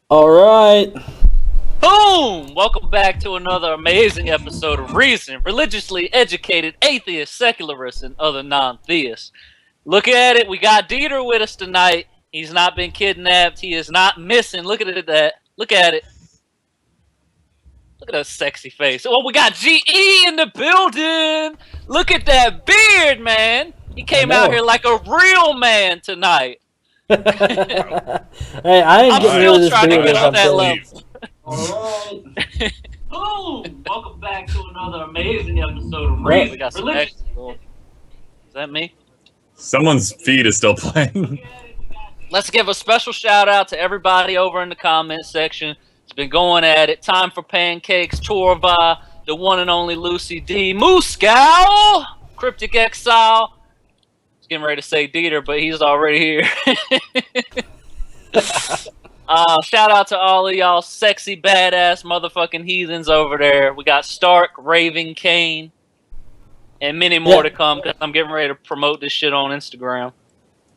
All right. Boom! Welcome back to another amazing episode of Reason, religiously educated atheists, secularists, and other non-theists. Look at it, we got Dieter with us tonight. He's not been kidnapped. He is not missing. Look at it. Look at it. Look at that sexy face. Oh, we got GE in the building. Look at that beard, man. He came out here like a real man tonight. Hey, I ain't I'm getting rid of still this trying to beard. get on that I'm level. Alright. Boom! Welcome back to another amazing episode of Reason. We got some extra. Is that me? Someone's feed is still playing. Let's give a special shout out to everybody over in the comment section. It's been going at it. Time for Pancakes, Torva, the one and only Lucy D, Mooskow, Cryptic Exile. I was getting ready to say Dieter, but he's already here. Shout out to all of y'all sexy, badass motherfucking heathens over there. We got Stark, Raven, Kane, and many more to come because I'm getting ready to promote this shit on Instagram.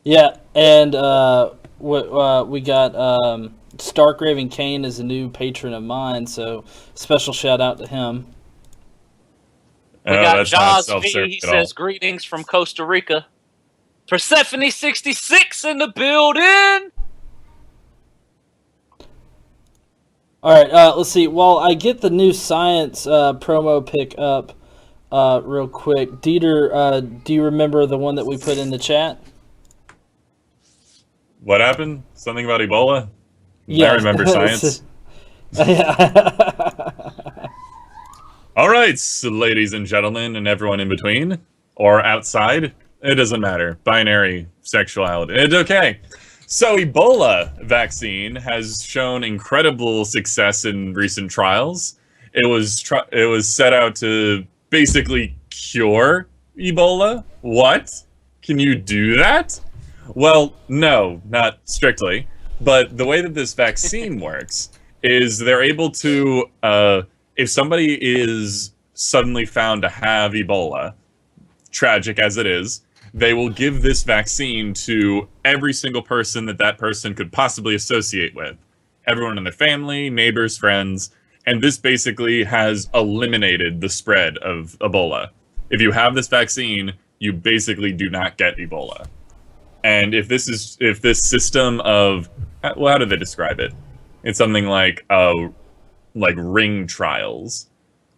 Yeah, and we got Stark Raven Kane is a new patron of mine, so special shout out to him. We got Jaws V. He says greetings from Costa Rica. Persephone 66 in the building. All right, let's see. While I get the new science promo pick up real quick, Dieter, do you remember the one that we put in the chat? What happened? Something about Ebola? Yeah, I remember science. All right, so ladies and gentlemen, and everyone in between or outside, it doesn't matter. Binary sexuality. It's okay. So Ebola vaccine has shown incredible success in recent trials. It was set out to basically cure Ebola. What? Can you do that? Well, no, not strictly. But the way that this vaccine works is they're able to, if somebody is suddenly found to have Ebola, tragic as it is, they will give this vaccine to every single person that person could possibly associate with. Everyone in their family, neighbors, friends. And this basically has eliminated the spread of Ebola. If you have this vaccine, you basically do not get Ebola. And if this system of, well, how do they describe it? It's something like ring trials,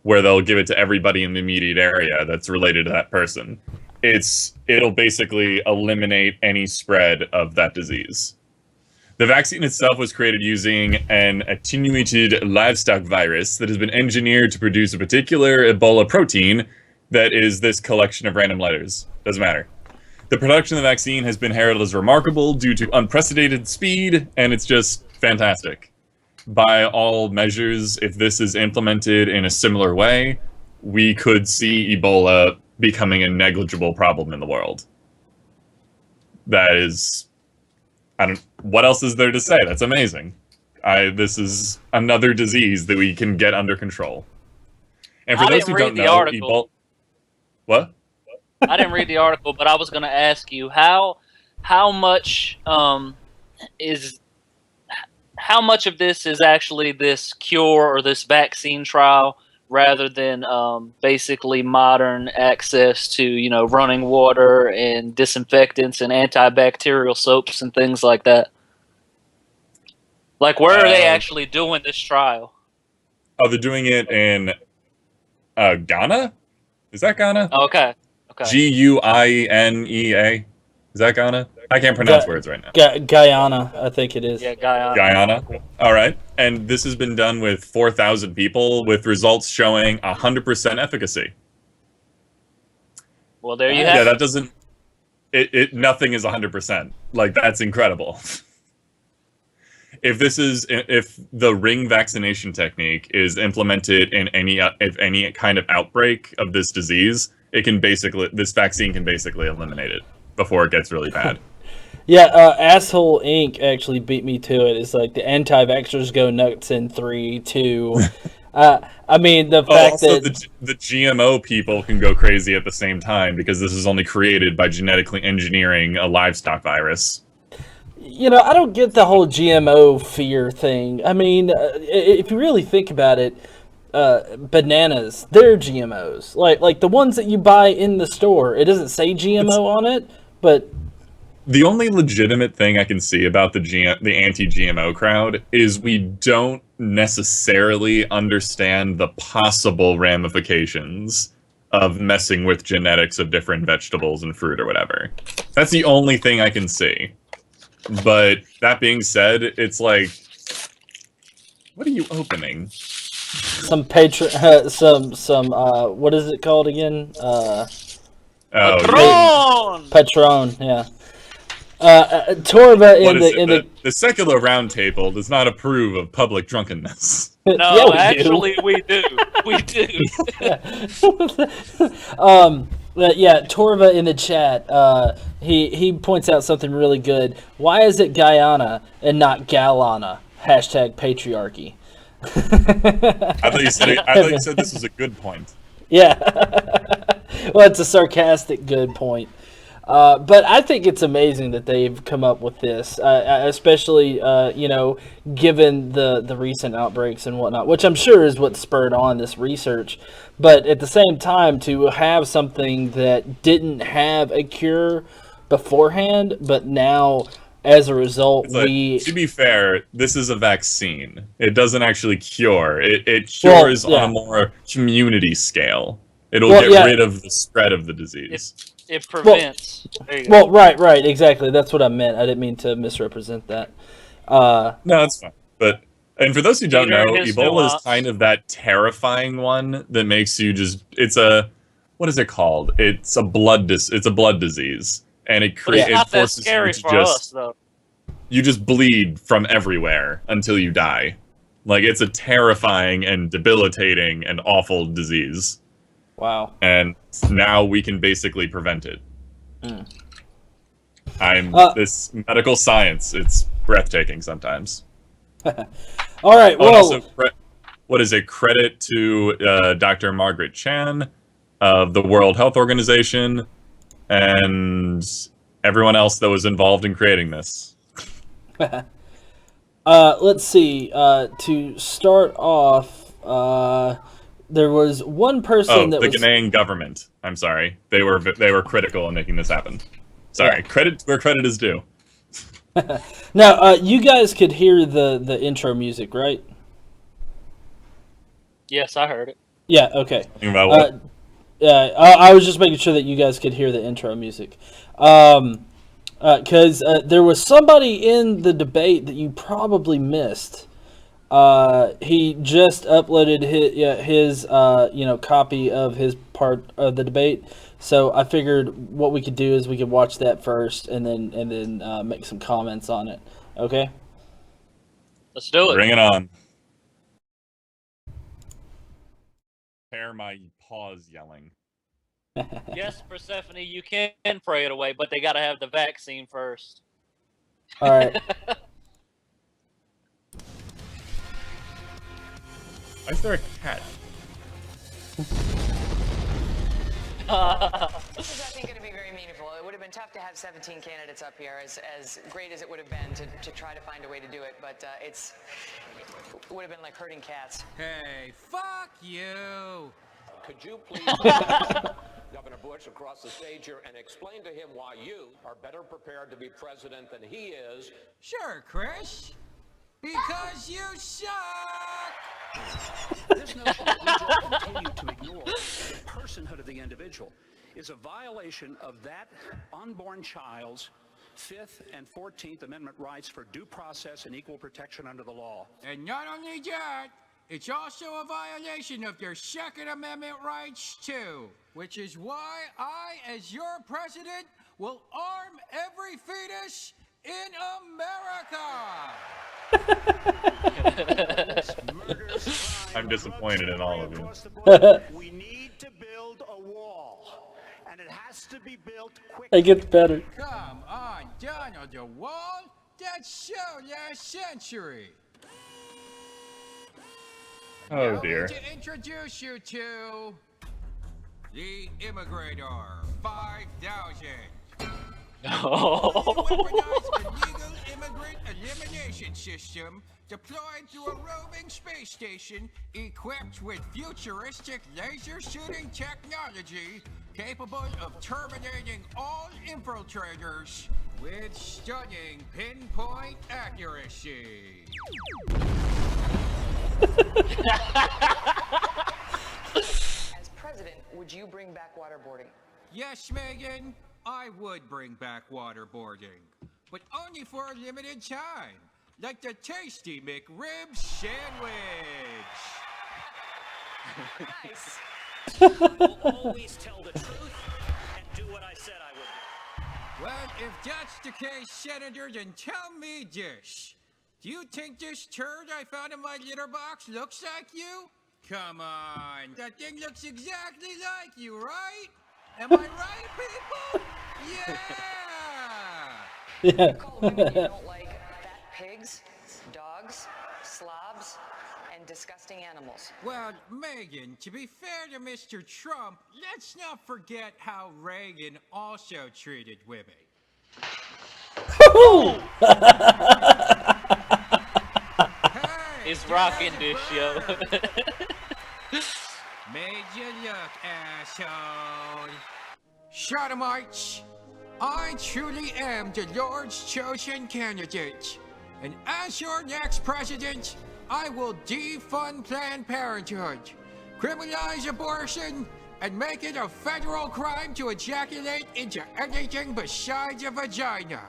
where they'll give it to everybody in the immediate area that's related to that person. It'll basically eliminate any spread of that disease. The vaccine itself was created using an attenuated livestock virus that has been engineered to produce a particular Ebola protein that is this collection of random letters. Doesn't matter. The production of the vaccine has been heralded as remarkable due to unprecedented speed, and it's just fantastic. By all measures, if this is implemented in a similar way, we could see Ebola becoming a negligible problem in the world. That is... what else is there to say? That's amazing. This is another disease that we can get under control. And for those who don't know, Ebola... What? I didn't read the article, but I was going to ask you how much of this is actually this cure or this vaccine trial rather than basically modern access to, running water and disinfectants and antibacterial soaps and things like that? Like, where are they actually doing this trial? Oh, they're doing it in Ghana? Is that Ghana? Okay. Guinea. Is that Ghana? I can't pronounce words right now. Guyana, I think it is. Yeah, Guyana. Guyana. All right. And this has been done with 4,000 people with results showing 100% efficacy. Well, there you have it. Yeah, that doesn't... nothing is 100%. Like, that's incredible. If the ring vaccination technique is implemented in any kind of outbreak of this disease, this vaccine can basically eliminate it before it gets really bad. Yeah, Asshole Inc. actually beat me to it. It's like the anti-vaxxers go nuts in 3, 2. I mean, the fact that the GMO people can go crazy at the same time because this is only created by genetically engineering a livestock virus. I don't get the whole GMO fear thing. I mean, if you really think about it, bananas, they're GMOs. Like the ones that you buy in the store, it doesn't say GMO on it, but The only legitimate thing I can see about the anti-GMO crowd is we don't necessarily understand the possible ramifications of messing with genetics of different vegetables and fruit or whatever. That's the only thing I can see. But that being said, it's like, what are you opening? some what is it called again? Patron! Patron, yeah. Torva What in is the it? The secular roundtable does not approve of public drunkenness. No, yeah, we actually, we do. We do. But yeah, Torva in the chat, he points out something really good. Why is it Guyana and not Galana? Hashtag patriarchy. I thought you said this was a good point. Yeah. Well, it's a sarcastic good point. But I think it's amazing that they've come up with this, especially, given the recent outbreaks and whatnot, which I'm sure is what spurred on this research. But at the same time, to have something that didn't have a cure beforehand, but now, as a result, It's like, we... to be fair, this is a vaccine. It doesn't actually cure. It cures on a more community scale. It'll get rid of the spread of the disease. It prevents. Well, right, exactly. That's what I meant. I didn't mean to misrepresent that. No, that's fine. And for those who don't know, Ebola is kind of that terrifying one that makes you just... what is it called? It's a blood disease. And it forces you to just... You just bleed from everywhere until you die. Like, it's a terrifying and debilitating and awful disease. Wow. And now we can basically prevent it. This medical science, it's breathtaking sometimes. All right, well... also, what is it? Credit to Dr. Margaret Chan of the World Health Organization and everyone else that was involved in creating this. Let's see. To start off, there was one person that the was... Ghanaian government. I'm sorry. They were critical in making this happen. Sorry. Yeah. Credit where credit is due. Now, you guys could hear the intro music, right? Yes, I heard it. Yeah, okay. About what? I was just making sure that you guys could hear the intro music. Because there was somebody in the debate that you probably missed. He just uploaded his copy of his part of the debate. So I figured what we could do is we could watch that first and then make some comments on it. Okay? Let's do it. Bring it on. Pair my pause yelling. Yes, Persephone, you can pray it away, but they gotta have the vaccine first. All right. Why is there a cat? This is, I think, going to be very meaningful. It would have been tough to have 17 candidates up here, as great as it would have been to try to find a way to do it, but it would have been like herding cats. Hey, fuck you! Could you please Governor Bush across the stage here and explain to him why you are better prepared to be president than he is? Sure, Chris. Because you suck! This notion that we just continue to ignore the personhood of the individual is a violation of that unborn child's 5th and 14th Amendment rights for due process and equal protection under the law. And not only that, it's also a violation of their Second Amendment rights, too. Which is why I, as your president, will arm every fetus in America! I'm disappointed in all of you. We need to build a wall, and it has to be built quickly. It gets better. Come on, Donald, the wall? That's so last century. Oh dear. To introduce you to the Immigrator 5000. Weaponized illegal immigrant elimination system deployed to a roving space station equipped with futuristic laser shooting technology capable of terminating all infiltrators with stunning pinpoint accuracy. As president, would you bring back waterboarding? Yes, Megan, I would bring back waterboarding, but only for a limited time, like the tasty McRib sandwich. Nice. I will always tell the truth and do what I said I would do. Well, if that's the case, Senator, then tell me this. Do you think this turd I found in my litter box looks like you? Come on, that thing looks exactly like you, right? Am I right, people? Yeah! You call women you don't like fat pigs, dogs, slobs, and disgusting animals. Well, Megan, to be fair to Mr. Trump, let's not forget how Reagan also treated women. Hey, He's get rocking out this of show. bird. Made you look, asshole. Sodomites, I truly am the Lord's chosen candidate. And as your next president, I will defund Planned Parenthood, criminalize abortion, and make it a federal crime to ejaculate into anything besides a vagina.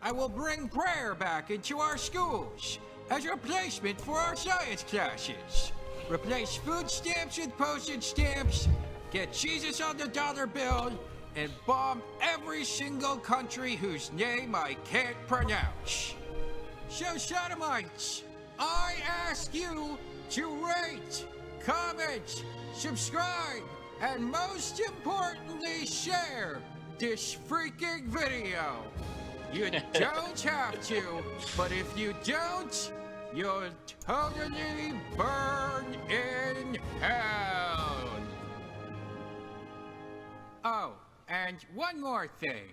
I will bring prayer back into our schools as a replacement for our science classes. Replace food stamps with postage stamps, get Jesus on the dollar bill, and bomb every single country whose name I can't pronounce. So, Sodomites, I ask you to rate, comment, subscribe, and most importantly, share this freaking video. You don't have to, but if you don't, you'll totally burn in hell. Oh, and one more thing.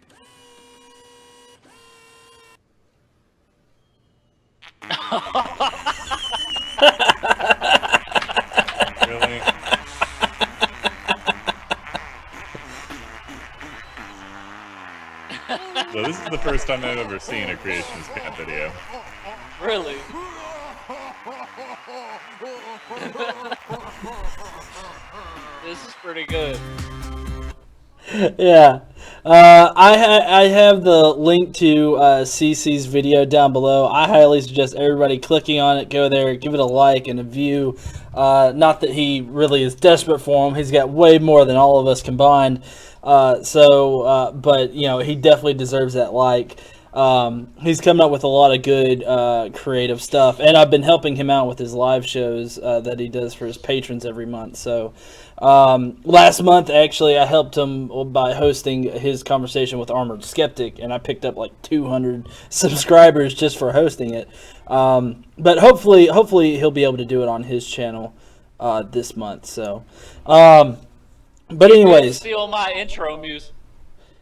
Really? So this is the first time I've ever seen a Creations Cat video. Really? This is pretty good. Yeah. I have the link to CC's video down below. I highly suggest everybody clicking on it, go there, give it a like and a view. Not that he really is desperate for them. He's got way more than all of us combined. But, you know, he definitely deserves that like. He's coming up with a lot of good creative stuff, and I've been helping him out with his live shows that he does for his patrons every month. So last month, actually, I helped him by hosting his conversation with Armored Skeptic, and I picked up like 200 subscribers just for hosting it. But hopefully he'll be able to do it on his channel this month. So, but anyways, Steal my intro music.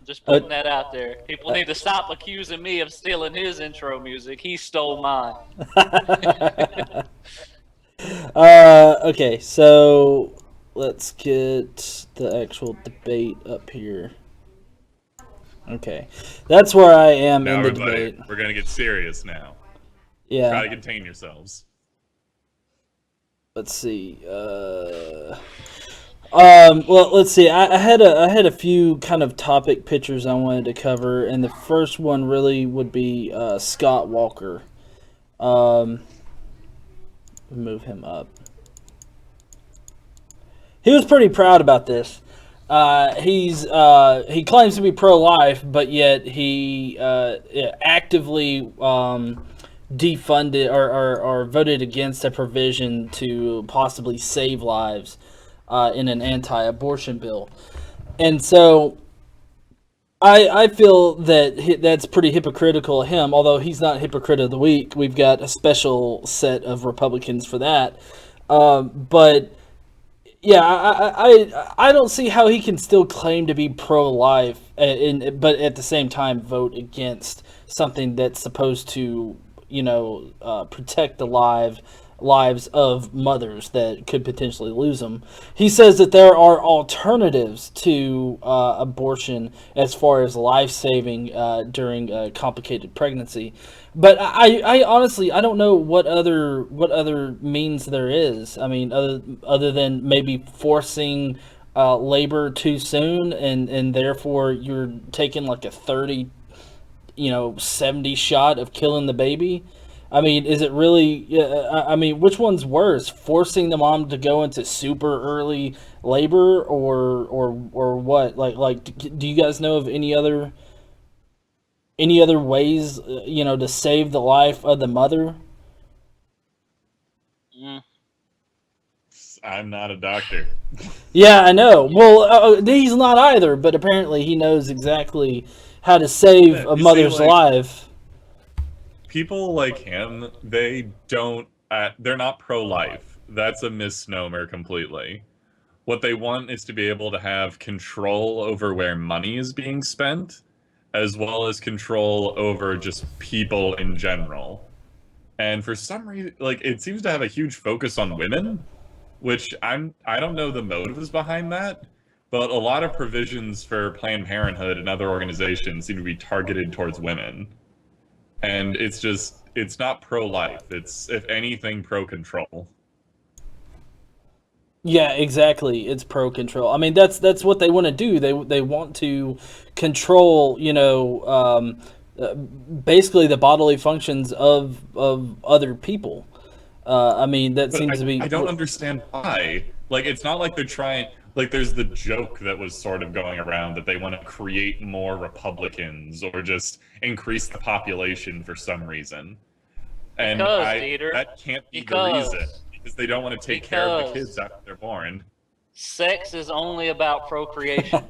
Just putting that out there. People need to stop accusing me of stealing his intro music. He stole mine. Okay, so let's get the actual debate up here. Okay, that's where I am Now in the everybody, debate. we're gonna get serious now. Try Yeah, to contain yourselves. let's see. Well, let's see. I had a few kind of topic pictures I wanted to cover, and the first one really would be Scott Walker. Move him up. He was pretty proud about this. He claims to be pro-life, but yet he actively defunded or voted against a provision to possibly save lives in an anti-abortion bill. And so I feel that that's pretty hypocritical of him, although he's not Hypocrite of the Week. We've got a special set of Republicans for that. But Yeah, I don't see how he can still claim to be pro-life, but at the same time vote against something that's supposed to, protect the lives of mothers that could potentially lose them. He says that there are alternatives to abortion as far as life-saving during a complicated pregnancy. But I honestly I don't know what other means there is. I mean, other than maybe forcing labor too soon, and therefore you're taking like a 30, 70 shot of killing the baby. I mean, is it really? I mean, which one's worse? Forcing the mom to go into super early labor, or what? Do you guys know of any other ways, to save the life of the mother? Mm. I'm not a doctor. Yeah, I know. Well, he's not either, but apparently he knows exactly how to save Yeah, a you see, mother's like, life. People like him, they're not pro-life. That's a misnomer completely. What they want is to be able to have control over where money is being spent, as well as control over just people in general. And for some reason, like, it seems to have a huge focus on women, which I don't know the motives behind that, but a lot of provisions for Planned Parenthood and other organizations seem to be targeted towards women. And it's not pro-life. It's, if anything, pro-control. Yeah, exactly. It's pro control. I mean, that's what they want to do. They want to control, basically the bodily functions of other people. I mean, that But seems to be. I don't understand why. Like, it's not like they're trying. Like, there's the joke that was sort of going around that they want to create more Republicans or just increase the population for some reason. And Dieter, that can't be the because- reason. Because they don't want to take care of the kids after they're born. Sex is only about procreation.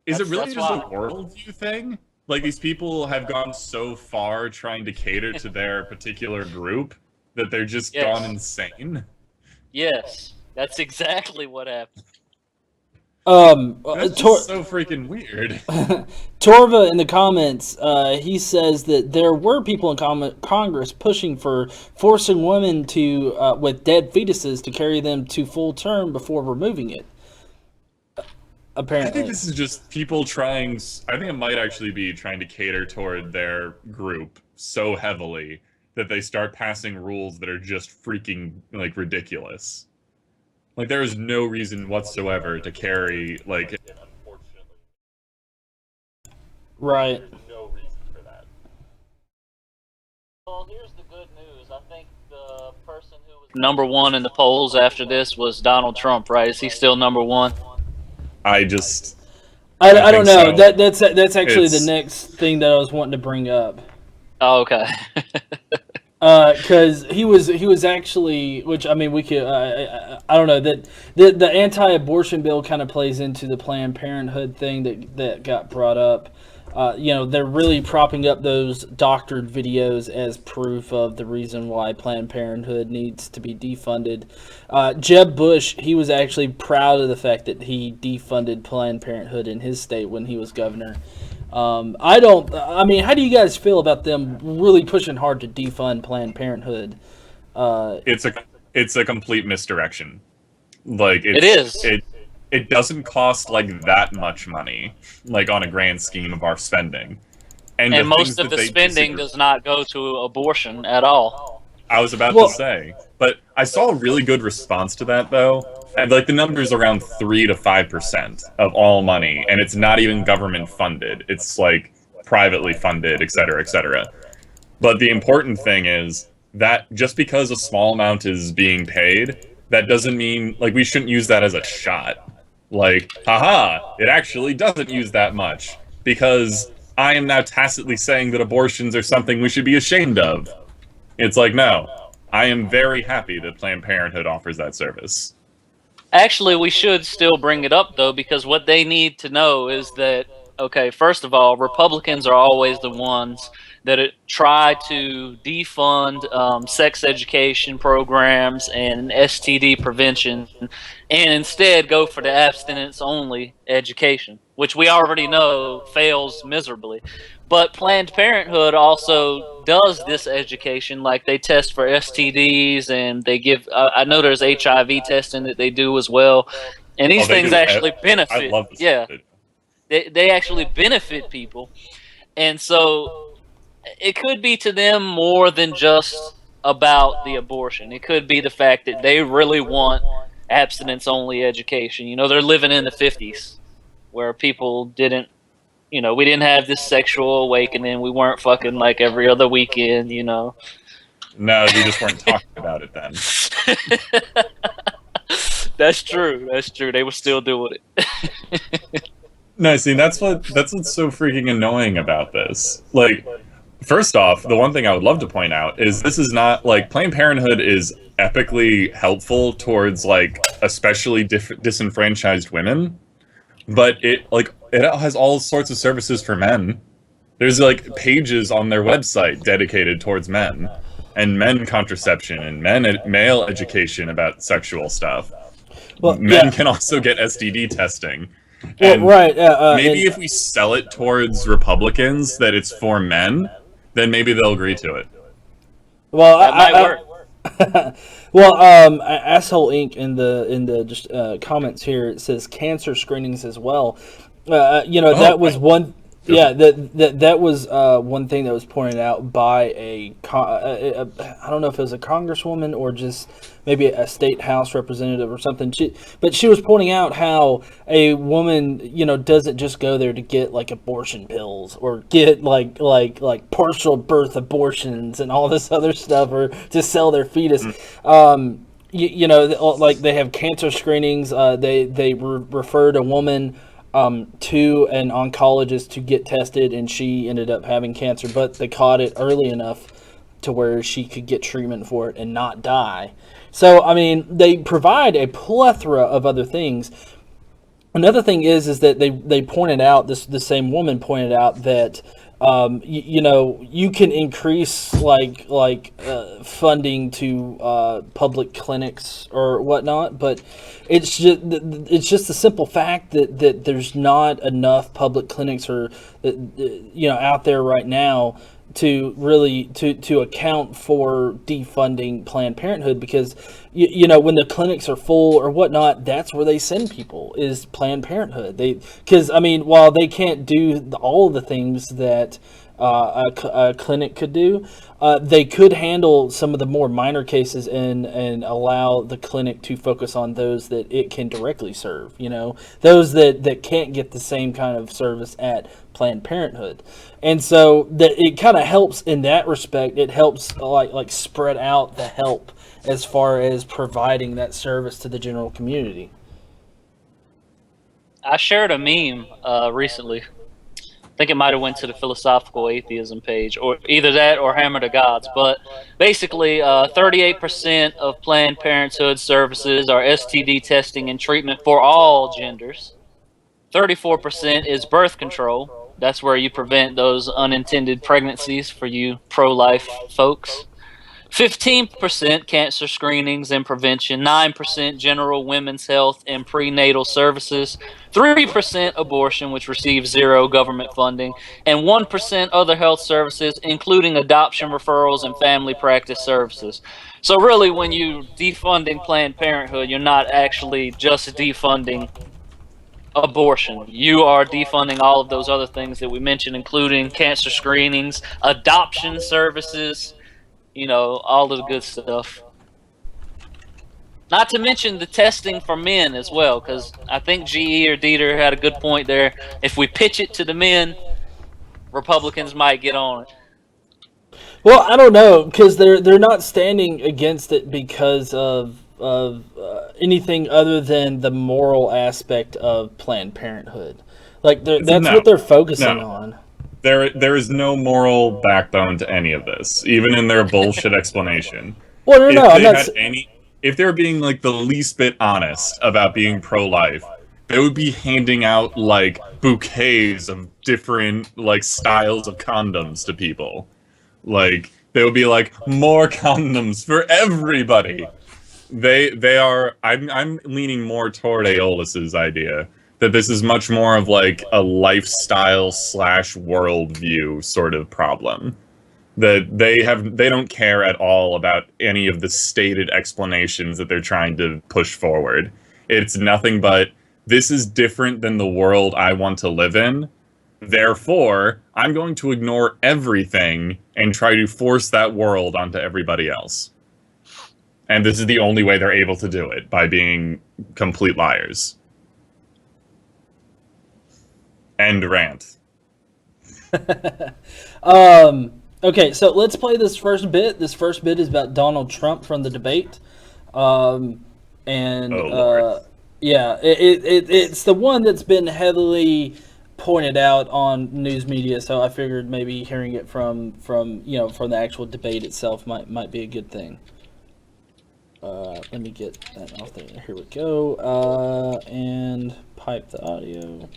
Is it really that's just a why. worldview thing? Like, these people have gone so far trying to cater to their particular group that they're just Yes. gone insane? Yes, that's exactly what happened. That's just so freaking weird. Torva in the comments, he says that there were people in Congress pushing for forcing women to with dead fetuses to carry them to full term before removing it. Apparently, I think this is just people trying. I think it might actually be trying to cater toward their group so heavily that they start passing rules that are just freaking, like, ridiculous. Like, there is no reason whatsoever to carry, like, unfortunately. right. There's no reason for that. Well, here's the good news. I think the person who was number one in the polls after this was Donald Trump, right? Is he still number one? I don't know. So. That's actually the It's- next thing that I was wanting to bring up. Oh, okay. Because he was actually, which I mean, we could I don't know, that the anti-abortion bill kind of plays into the Planned Parenthood thing that got brought up. They're really propping up those doctored videos as proof of the reason why Planned Parenthood needs to be defunded. Jeb Bush, he was actually proud of the fact that he defunded Planned Parenthood in his state when he was governor. How do you guys feel about them really pushing hard to defund Planned Parenthood? It's a complete misdirection. Like, It is. It doesn't cost like that much money, like, on a grand scheme of our spending. And the most things of that the they spending disagree- does not go to abortion at all. I was about Well- to say, but I saw a really good response to that, though. And, like, the number's around 3 to 5% of all money, and it's not even government funded. It's, like, privately funded, et cetera, et cetera. But the important thing is that just because a small amount is being paid, that doesn't mean, like, we shouldn't use that as a shot. Like, haha, it actually doesn't use that much, because I am now tacitly saying that abortions are something we should be ashamed of. It's like, no, I am very happy that Planned Parenthood offers that service. Actually, we should still bring it up, though, because what they need to know is that Okay, first of all, Republicans are always the ones that try to defund sex education programs and STD prevention, and instead go for the abstinence-only education, which we already know fails miserably. But Planned Parenthood also does this education, like they test for STDs and they give. I know there's HIV testing that they do as well, and Oh, these they things do. actually I benefit. love this. Yeah, they actually benefit people, and so it could be to them more than just about the abortion. It could be the fact that they really want abstinence only education. You know, they're living in the 50s where people didn't, you know, we didn't have this sexual awakening. We weren't fucking like every other weekend, you know. No, we just weren't talking about it then. That's true. That's true. They were still doing it. No, see, that's what's so freaking annoying about this. Like, first off, the one thing I would love to point out is this is not, like, Planned Parenthood is epically helpful towards, like, especially disenfranchised women, but it has all sorts of services for men. There's, like, pages on their website dedicated towards men, and men contraception, and male education about sexual stuff. Well, Men can also get STD testing. Well, And right. maybe if we sell it towards Republicans that it's for men, then maybe they'll agree to it. Well, That might work. Well, asshole Inc. in the just comments here, it says cancer screenings as well. That was one. Yeah, that was one thing that was pointed out by I don't know if it was a congresswoman or just maybe a state house representative or something. But she was pointing out how a woman, doesn't just go there to get like abortion pills or get like partial birth abortions and all this other stuff, or to sell their fetus. Like they have cancer screenings. They referred a woman to an oncologist to get tested, and she ended up having cancer, but they caught it early enough to where she could get treatment for it and not die. So, I mean, they provide a plethora of other things. Another thing is that they pointed out, the same woman pointed out that you can increase funding to public clinics or whatnot, but it's just the simple fact that there's not enough public clinics or out there right now to really to account for defunding Planned Parenthood, because when the clinics are full or whatnot, that's where they send people, is Planned Parenthood. Because I mean, while they can't do all the things that a clinic could do, they could handle some of the more minor cases and allow the clinic to focus on those that it can directly serve. Those that can't get the same kind of service at Planned Parenthood. And so that it kind of helps in that respect. It helps like spread out the help as far as providing that service to the general community. I shared a meme recently. I think it might have went to the philosophical atheism page, or either that or Hammer the Gods. But basically, 38% of Planned Parenthood services are STD testing and treatment for all genders. 34% is birth control. That's where you prevent those unintended pregnancies for you pro-life folks. 15% cancer screenings and prevention, 9% general women's health and prenatal services, 3% abortion, which receives 0 government funding, and 1% other health services, including adoption referrals and family practice services. So really, when you defunding Planned Parenthood, you're not actually just defunding abortion. You are defunding all of those other things that we mentioned, including cancer screenings, adoption services, all of the good stuff. Not to mention the testing for men as well, because I think GE or Dieter had a good point there. If we pitch it to the men, Republicans might get on it. Well, I don't know, because they're not standing against it because of anything other than the moral aspect of Planned Parenthood. Like that's what they're focusing on. There is no moral backbone to any of this, even in their bullshit explanation. Well, no, If they were being like the least bit honest about being pro-life, they would be handing out like bouquets of different like styles of condoms to people. Like they would be like more condoms for everybody. They are. I'm leaning more toward Aeolus's idea that this is much more of like a lifestyle slash worldview sort of problem. That they don't care at all about any of the stated explanations that they're trying to push forward. It's nothing but this is different than the world I want to live in. Therefore, I'm going to ignore everything and try to force that world onto everybody else. And this is the only way they're able to do it, by being complete liars. End rant. Okay, so let's play this first bit. This first bit is about Donald Trump from the debate. Yeah, it's the one that's been heavily pointed out on news media, so I figured maybe hearing it from the actual debate itself might be a good thing. Let me get that off there. Here we go. And pipe the audio.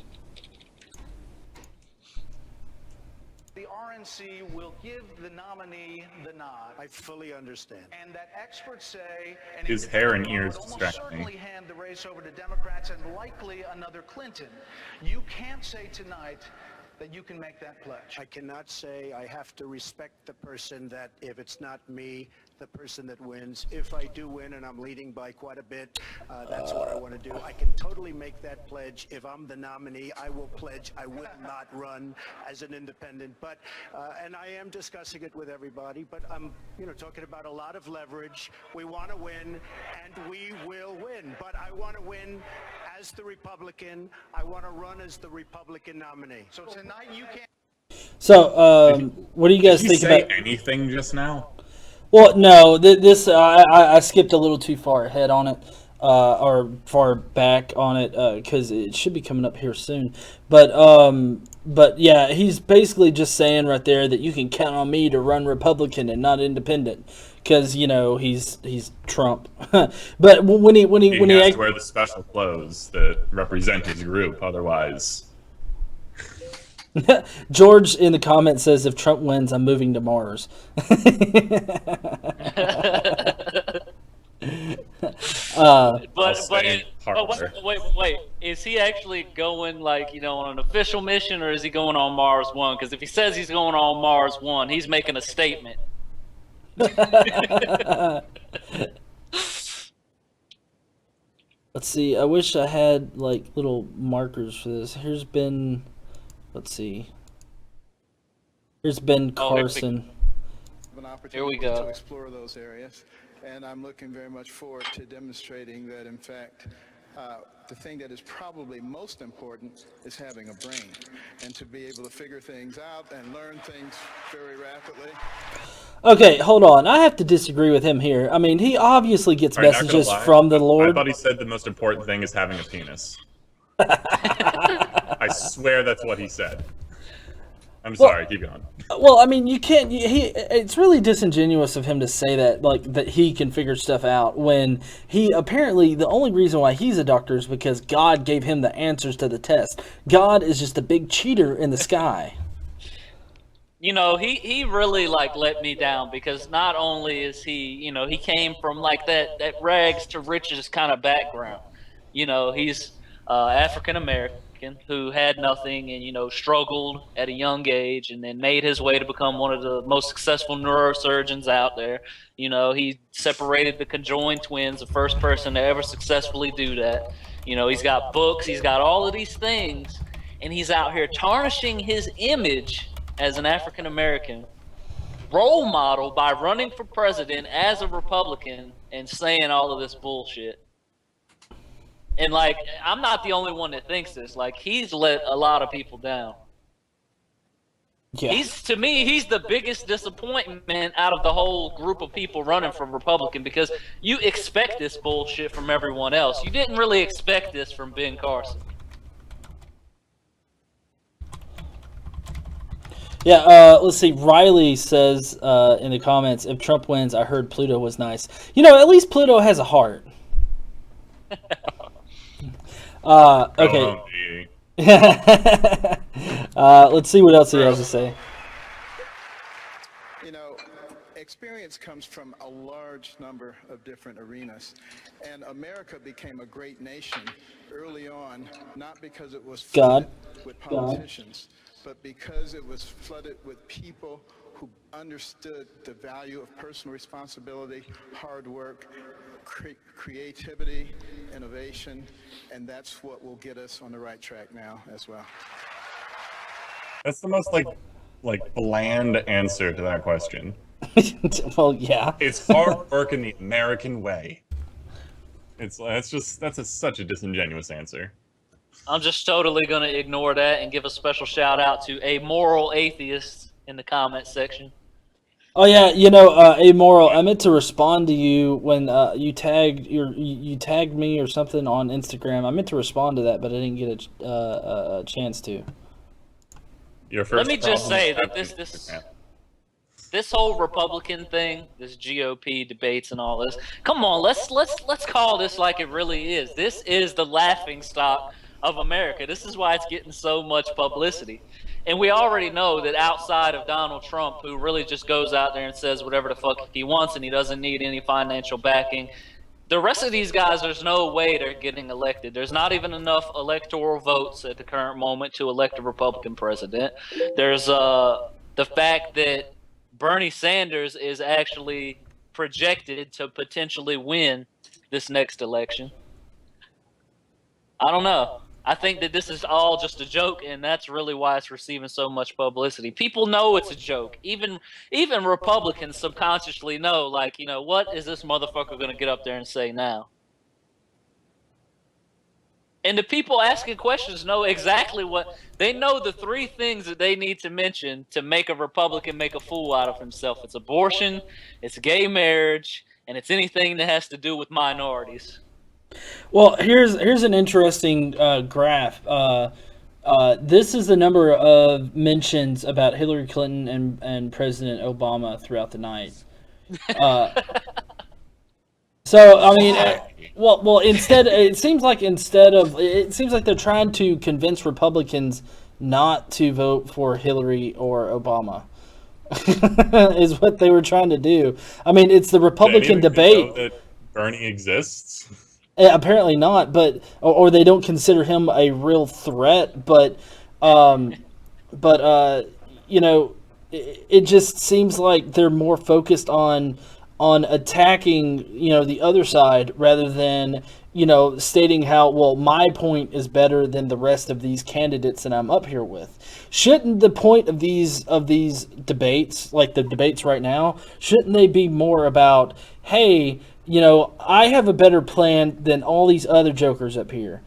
The RNC will give the nominee the nod. I fully understand. And that experts say His hair and ears almost distract certainly me. hand the race over to Democrats and likely another Clinton. You can't say tonight that you can make that pledge. I cannot say. I have to respect the person that if it's not me, the person that wins. If I do win and I'm leading by quite a bit, that's what I want to do. I can totally make that pledge. If I'm the nominee, I will pledge I will not run as an independent. But and I am discussing it with everybody. But I'm talking about a lot of leverage. We want to win, and we will win. But I want to win as the Republican. I want to run as the Republican nominee. So tonight you can't. So, what do you guys Did he think say about anything just now? Well, no, this I skipped a little too far ahead on it, or far back on it, because it should be coming up here soon. But yeah, he's basically just saying right there that you can count on me to run Republican and not independent, because he's Trump. But when he has to wear the special clothes that represent his group, otherwise. George in the comments says, if Trump wins, I'm moving to Mars. Wait, is he actually going on an official mission, or is he going on Mars 1? Because if he says he's going on Mars 1, he's making a statement. Let's see, I wish I had little markers for this. Let's see. Here's Ben Carson. Here we go. To explore those areas, and I'm looking very much forward to demonstrating that, in fact, the thing that is probably most important is having a brain, and to be able to figure things out and learn things very rapidly. Okay, hold on. I have to disagree with him here. I mean, he obviously gets messages from the Lord. I thought he said the most important thing is having a penis. I swear that's what he said. I'm sorry, keep going. Well, I mean, you can't. It's really disingenuous of him to say that, that he can figure stuff out, when he apparently, the only reason why he's a doctor is because God gave him the answers to the test. God is just a big cheater in the sky. He really let me down, because not only is he came from that rags to riches kind of background. He's African American who had nothing and struggled at a young age, and then made his way to become one of the most successful neurosurgeons out there. He separated the conjoined twins, the first person to ever successfully do that. He's got books, he's got all of these things, and he's out here tarnishing his image as an African American role model by running for president as a Republican and saying all of this bullshit. And I'm not the only one that thinks this. He's let a lot of people down. Yeah. To me, he's the biggest disappointment out of the whole group of people running for Republican, because you expect this bullshit from everyone else. You didn't really expect this from Ben Carson. Yeah, let's see. Riley says in the comments, if Trump wins, I heard Pluto was nice. At least Pluto has a heart. Okay. Let's see what else he has to say. You know, experience comes from a large number of different arenas, and America became a great nation early on, not because it was flooded with politicians, but because it was flooded with people who understood the value of personal responsibility, hard work, creativity, innovation, and that's what will get us on the right track now as well. That's the most like bland answer to that question. Well, yeah. It's hard work in the American way. That's such a disingenuous answer. I'm just totally going to ignore that and give a special shout out to a moral atheist in the comment section. Oh yeah, Amoral, I meant to respond to you when you tagged me or something on Instagram. I meant to respond to that, but I didn't get a chance to. Your first Let me just say that this whole Republican thing, this GOP debates and all this. Come on, let's call this like it really is. This is the laughingstock of America. This is why it's getting so much publicity. And we already know that outside of Donald Trump, who really just goes out there and says whatever the fuck he wants and he doesn't need any financial backing, the rest of these guys, there's no way they're getting elected. There's not even enough electoral votes at the current moment to elect a Republican president. There's the fact that Bernie Sanders is actually projected to potentially win this next election. I don't know. I think that this is all just a joke, and that's really why it's receiving so much publicity. People know it's a joke. Even Republicans subconsciously know, like, what is this motherfucker going to get up there and say now? And the people asking questions know exactly they know the three things that they need to mention to make a Republican make a fool out of himself. It's abortion, it's gay marriage, and it's anything that has to do with minorities. Well, here's an interesting graph. This is the number of mentions about Hillary Clinton and President Obama throughout the night. So I mean, it seems like they're trying to convince Republicans not to vote for Hillary or Obama. Is what they were trying to do. I mean, it's the Republican debate. Know that Bernie exists. Apparently not, but or they don't consider him a real threat. But it just seems like they're more focused on attacking the other side rather than stating how my point is better than the rest of these candidates that I'm up here with. Shouldn't the point of these debates, like the debates right now, shouldn't they be more about, hey, I have a better plan than all these other jokers up here.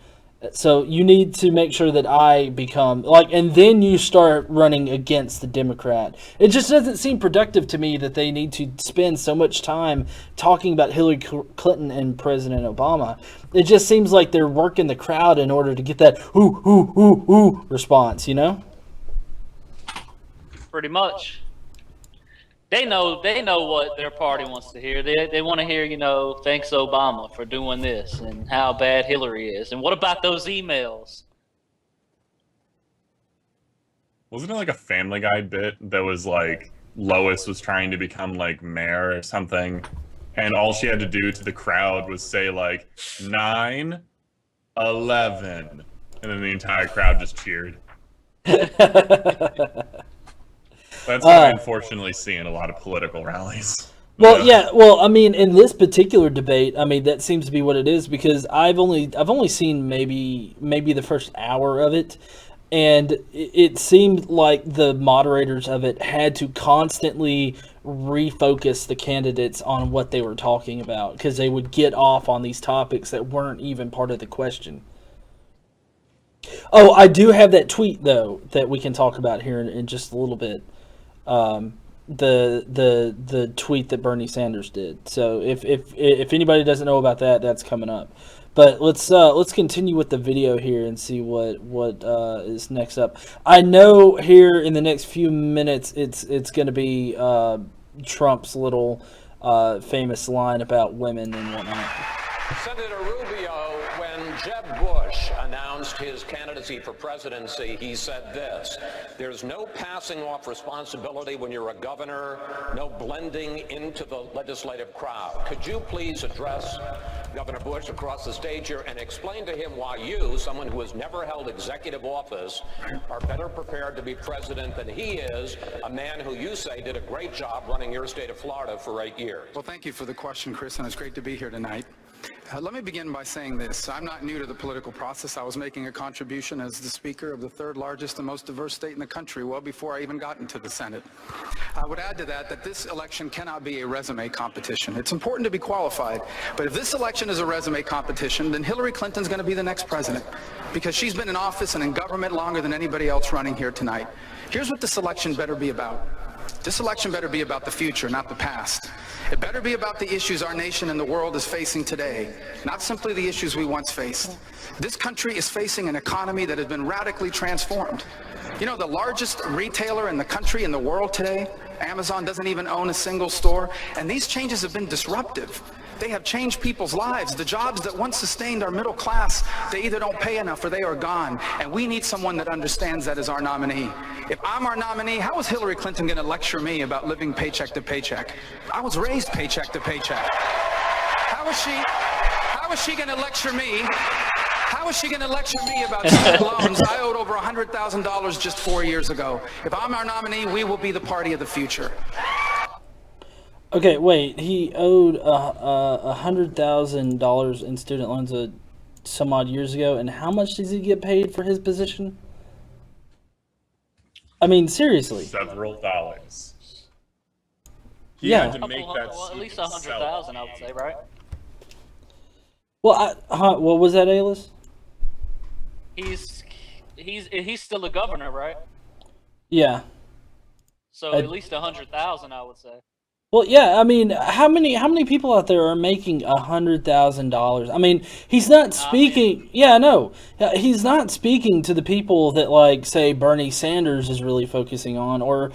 So you need to make sure that I become and then you start running against the Democrat. It just doesn't seem productive to me that they need to spend so much time talking about Hillary Clinton and President Obama. It just seems like they're working the crowd in order to get that ooh response, Pretty much. They know what their party wants to hear. They want to hear, thanks Obama for doing this and how bad Hillary is. And what about those emails? Wasn't it like a Family Guy bit that was like Lois was trying to become like mayor or something, and all she had to do to the crowd was say like 9/11, and then the entire crowd just cheered. That's what I unfortunately see in a lot of political rallies. Well, yeah. Well, I mean, in this particular debate, I mean, that seems to be what it is because I've only seen maybe the first hour of it, and it seemed like the moderators of it had to constantly refocus the candidates on what they were talking about because they would get off on these topics that weren't even part of the question. Oh, I do have that tweet though that we can talk about here in just a little bit. The tweet that Bernie Sanders did. So if anybody doesn't know about that, that's coming up. But let's continue with the video here and see what is next up. I know here in the next few minutes it's going to be Trump's little famous line about women and whatnot. Senator Rubio, when Jeb Bush announced announced his candidacy for presidency, he said this: "There's no passing off responsibility when you're a governor, no blending into the legislative crowd." Could you please address Governor Bush across the stage here and explain to him why you, someone who has never held executive office, are better prepared to be president than he is, a man who you say did a great job running your state of Florida for 8 years? Well, thank you for the question, Chris, and it's great to be here tonight. Let me begin by saying this. I'm not new to the political process. I was making a contribution as the Speaker of the third largest and most diverse state in the country well before I even got into the Senate. I would add to that this election cannot be a resume competition. It's important to be qualified, but if this election is a resume competition, then Hillary Clinton's going to be the next president, because she's been in office and in government longer than anybody else running here tonight. Here's what this election better be about. This election better be about the future, not the past. It better be about the issues our nation and the world is facing today, not simply the issues we once faced. This country is facing an economy that has been radically transformed. You know, the largest retailer in the country, in the world today, Amazon, doesn't even own a single store, and these changes have been disruptive. They have changed people's lives. The jobs that once sustained our middle class, they either don't pay enough or they are gone. And we need someone that understands that as our nominee. If I'm our nominee, how is Hillary Clinton going to lecture me about living paycheck to paycheck? I was raised paycheck to paycheck. How is she going to lecture me? How is she going to lecture me about student loans? I owed over $100,000 just 4 years ago. If I'm our nominee, we will be the party of the future. Okay, wait. He owed $100,000 in student loans some odd years ago, and how much does he get paid for his position? I mean, seriously. Several dollars. He Yeah. had to make that At least 100,000, I would say, right? Well, what was that, Aylis? He's still a governor, right? Yeah. So at least 100,000, I would say. Well, yeah. I mean, how many people out there are making $100,000? I mean, he's not speaking. Yeah, no, he's not speaking to the people that, like, say, Bernie Sanders is really focusing on, or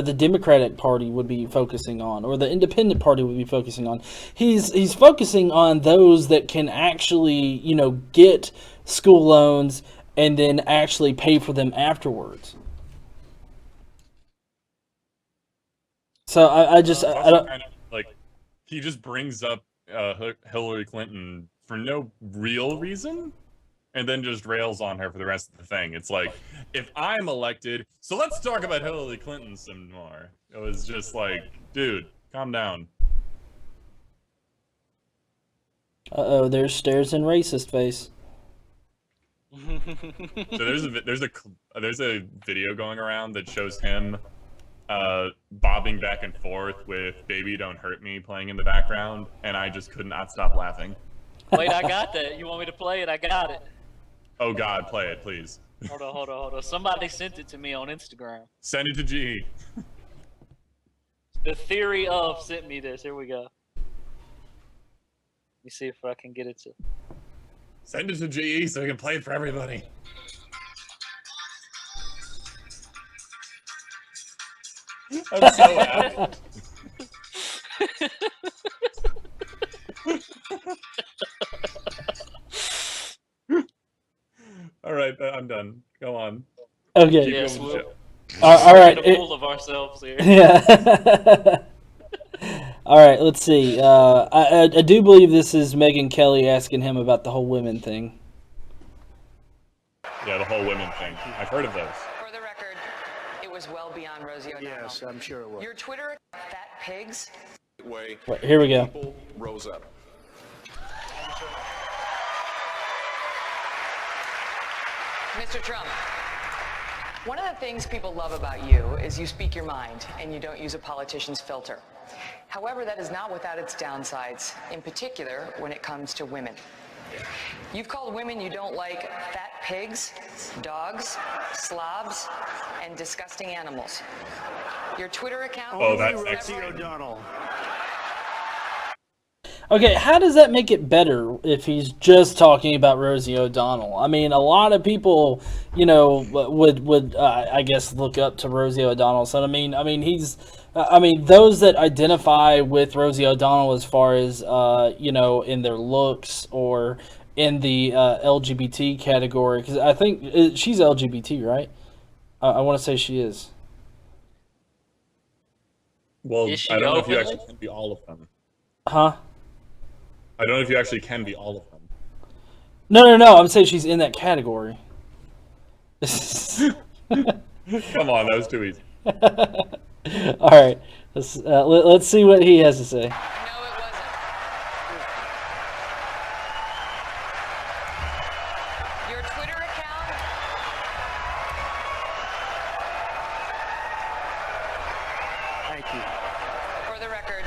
the Democratic Party would be focusing on, or the Independent Party would be focusing on. He's focusing on those that can actually, get school loans and then actually pay for them afterwards. So I don't kind of, like, he just brings up Hillary Clinton for no real reason, and then just rails on her for the rest of the thing. It's like, if I'm elected, so let's talk about Hillary Clinton some more. It was just like, dude, calm down. Uh-oh, there's stares in racist face. So there's a video going around that shows him bobbing back and forth with "Baby Don't Hurt Me" playing in the background, and I just could not stop laughing. Wait, I got that. You want me to play it? I got it. Oh God, play it, please. Hold on. Somebody sent it to me on Instagram. Send it to GE. The Theory of sent me this. Here we go. Let me see if I can get it to. Send it to GE so we can play it for everybody. I'm so happy. All right, I'm done. Go on. Okay. Yes, all right. We're full of ourselves here. Yeah. All right. Let's see. I do believe this is Megyn Kelly asking him about the whole women thing. Yeah, the whole women thing. I've heard of those. For the record, it was well beyond Rosie O'Donnell. Yes, I'm sure it was. Your Twitter, Fat Pigs. Way Right, here we go. people rose up. Mr. Trump, one of the things people love about you is you speak your mind and you don't use a politician's filter. However, that is not without its downsides, in particular when it comes to women. You've called women you don't like fat pigs, dogs, slobs, and disgusting animals. Your Twitter account... Oh, that's Rosie O'Donnell. Okay, how does that make it better if he's just talking about Rosie O'Donnell? I mean, a lot of people, would I guess look up to Rosie O'Donnell. So I mean, those that identify with Rosie O'Donnell as far as in their looks or in the LGBT category, because I think she's LGBT, right? I want to say she is. Well, Is she I don't know if you openly? actually can be all of them. Huh? I don't know if you actually can be all of them. No. I'm saying she's in that category. Come on, that was too easy. All right. Let's see what he has to say. No, it wasn't. Your Twitter account. Thank you. For the record,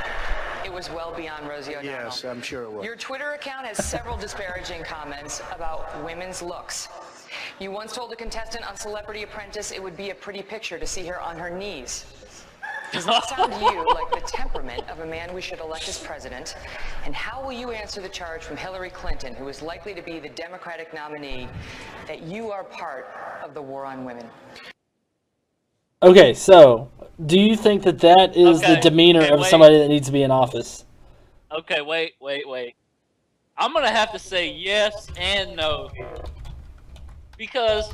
it was well beyond Rosie O'Donnell. Yes, I'm sure it was. Your Twitter account has several disparaging comments about women's looks. You once told a contestant on Celebrity Apprentice it would be a pretty picture to see her on her knees. Does that sound to you like the temperament of a man we should elect as president? And how will you answer the charge from Hillary Clinton, who is likely to be the Democratic nominee, that you are part of the war on women? Okay, so do you think that is the demeanor of wait. somebody that needs to be in office? Okay, wait. I'm gonna have to say yes and no here. Because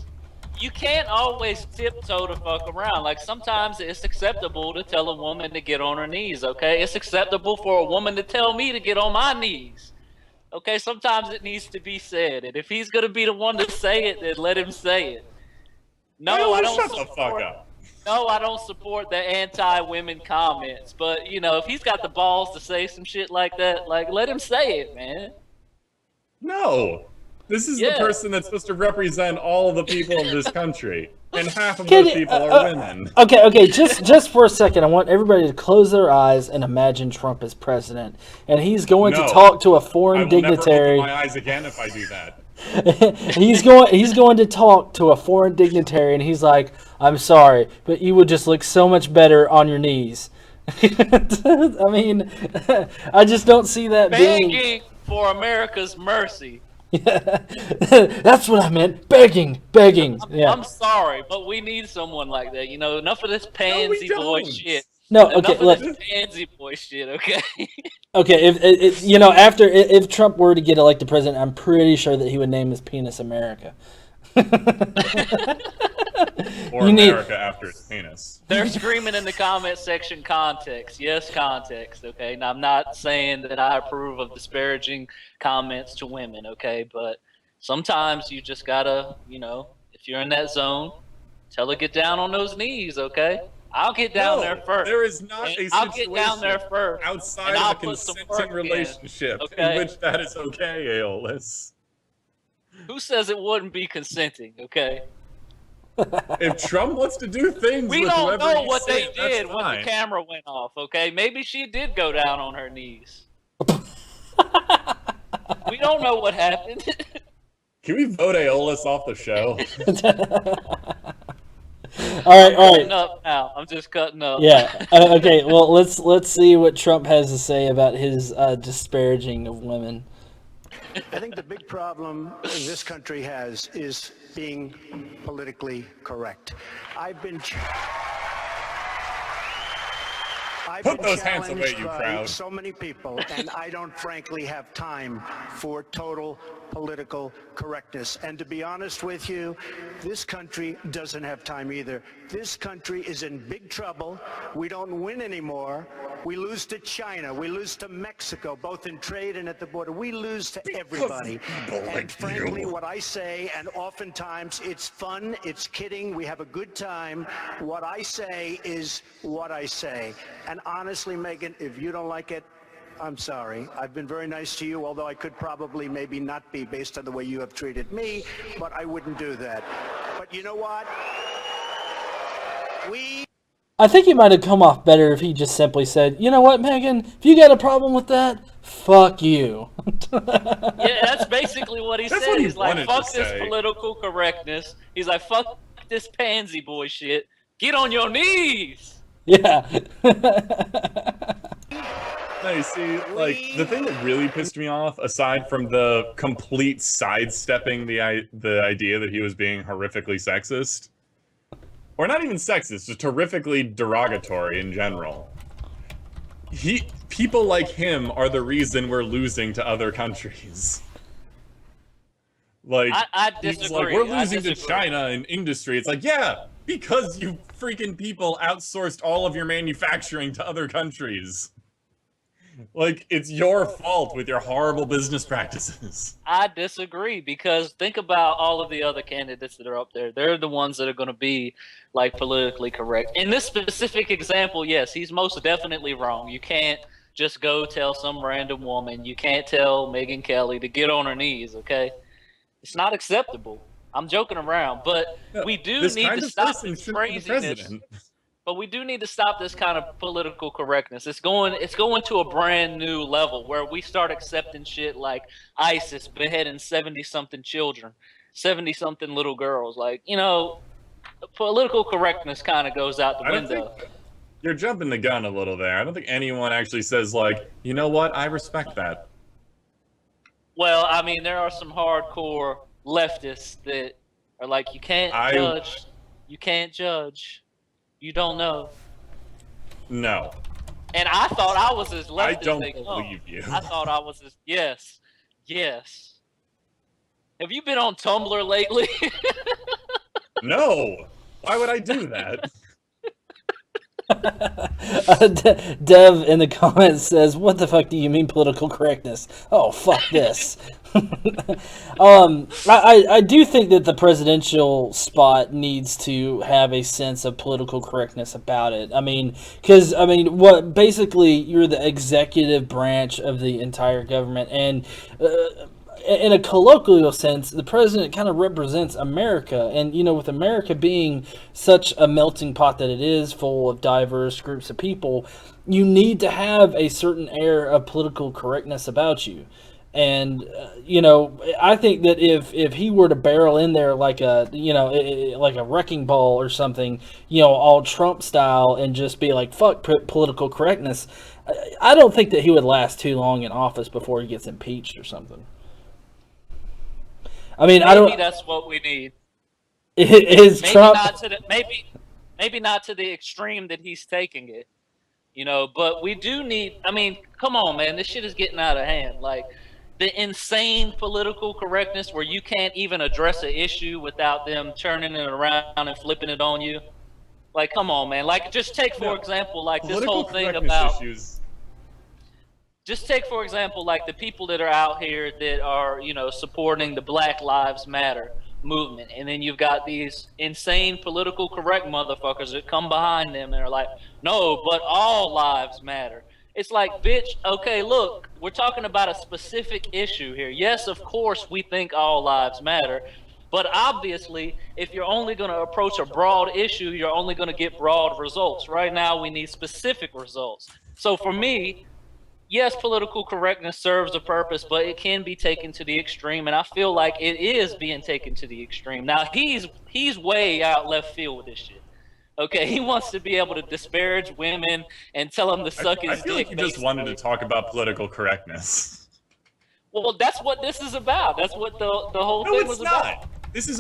you can't always tiptoe the fuck around. Like, sometimes it's acceptable to tell a woman to get on her knees, okay? It's acceptable for a woman to tell me to get on my knees. Okay, sometimes it needs to be said. And if he's gonna be the one to say it, then let him say it. No, I don't Shut the fuck up. No, I don't support the anti-women comments. But, you know, if he's got the balls to say some shit like that, like, let him say it, man. No. This is the person that's supposed to represent all the people of this country. And half of Can those it- people are women. Okay, just for a second, I want everybody to close their eyes and imagine Trump as president, and he's going to talk to a foreign dignitary. I will never open my eyes again if I do that. he's going to talk to a foreign dignitary, and he's like, "I'm sorry, but you would just look so much better on your knees." I mean, I just don't see that begging for America's mercy. That's what I meant. Begging. Yeah. I'm sorry, but we need someone like that. You know, enough of this pansy boy shit. No, okay, enough of this pansy boy shit. Okay. Okay, if Trump were to get elected president, I'm pretty sure that he would name his penis America. Or America after its penis. They're screaming in the comment section, context. Yes, context, okay? Now, I'm not saying that I approve of disparaging comments to women, okay? But sometimes you just gotta, you know, if you're in that zone, tell her get down on those knees, okay? I'll get down there first. There is not a situation I'll get down there first, outside I'll of a put some consenting work in, relationship okay? in which that is okay, Aeolus. Who says it wouldn't be consenting, okay? If Trump wants to do things We with don't whoever know he what they says, did that's when fine. the camera went off, okay? Maybe she did go down on her knees. We don't know what happened. Can we vote Aeolus off the show? All right. Cutting up now. I'm just cutting up. Yeah. Okay. Well, let's see what Trump has to say about his disparaging of women. I think the big problem this country has is being politically correct. I've been Put those hands away, you by crowd. so many people, and I don't frankly have time for total political correctness. And to be honest with you, this country doesn't have time either. This country is in big trouble. We don't win anymore. We lose to China. We lose to Mexico, both in trade and at the border. We lose to everybody. And frankly, what I say, and oftentimes it's fun, it's kidding, we have a good time, what I say is what I say. And honestly, Megan, if you don't like it, I'm sorry. I've been very nice to you, although I could probably maybe not be based on the way you have treated me, but I wouldn't do that. But you know what? I think it might have come off better if he just simply said, "You know what, Megan? If you got a problem with that, fuck you." Yeah, that's basically what he That's said. what he He's like, wanted fuck to this say. political correctness. He's like, fuck this pansy boy shit. Get on your knees. Yeah. No, you see, like, the thing that really pissed me off, aside from the complete sidestepping the idea that he was being horrifically sexist, or not even sexist, just horrifically derogatory in general. People like him are the reason we're losing to other countries. Like, I he's disagree. like, we're losing to China in industry. It's like, yeah, because you freaking people outsourced all of your manufacturing to other countries. Like, it's your fault with your horrible business practices. I disagree, because think about all of the other candidates that are up there. They're the ones that are going to be like politically correct. In this specific example, yes, he's most definitely wrong. You can't just go tell some random woman. You can't tell Megyn Kelly to get on her knees, okay? It's not acceptable. I'm joking around, but we do need to stop this craziness. But we do need to stop this kind of political correctness. It's going to a brand new level where we start accepting shit like ISIS beheading 70-something children, 70-something little girls. Like, you know, political correctness kind of goes out the window. You're jumping the gun a little there. I don't think anyone actually says, like, you know what, I respect that. Well, I mean, there are some hardcore leftists that are like, you can't judge. You can't judge. You don't know. No. And I thought I was as leftist. I don't believe you. I thought I was as... Yes. Yes. Have you been on Tumblr lately? No. Why would I do that? Dev in the comments says, "What the fuck do you mean political correctness? Oh, fuck this." I do think that the presidential spot needs to have a sense of political correctness about it. I mean, because what basically you're the executive branch of the entire government, and in a colloquial sense, the president kind of represents America. And, you know, with America being such a melting pot that it is, full of diverse groups of people, you need to have a certain air of political correctness about you. And, you know, I think that if he were to barrel in there like a, you know, like a wrecking ball or something, you know, all Trump style, and just be like, fuck political correctness, I don't think that he would last too long in office before he gets impeached or something. I mean, maybe that's what we need. Is maybe Trump not to the, maybe not to the extreme that he's taking it, you know. But we do need. I mean, come on, man, this shit is getting out of hand. Like the insane political correctness where you can't even address an issue without them turning it around and flipping it on you. Like, come on, man. Like, just take for example, like this whole thing about. Just take, for example, like the people that are out here that are, you know, supporting the Black Lives Matter movement. And then you've got these insane political correct motherfuckers that come behind them and are like, no, but all lives matter. It's like, bitch, okay, look, we're talking about a specific issue here. Yes, of course, we think all lives matter. But obviously, if you're only going to approach a broad issue, you're only going to get broad results. Right now, we need specific results. So for me, yes, political correctness serves a purpose, but it can be taken to the extreme, and I feel like it is being taken to the extreme. Now, he's way out left field with this shit. Okay, he wants to be able to disparage women and tell them to suck his dick. I feel like you just wanted to talk about political correctness. Well, that's what this is about. That's what the whole thing was about. This is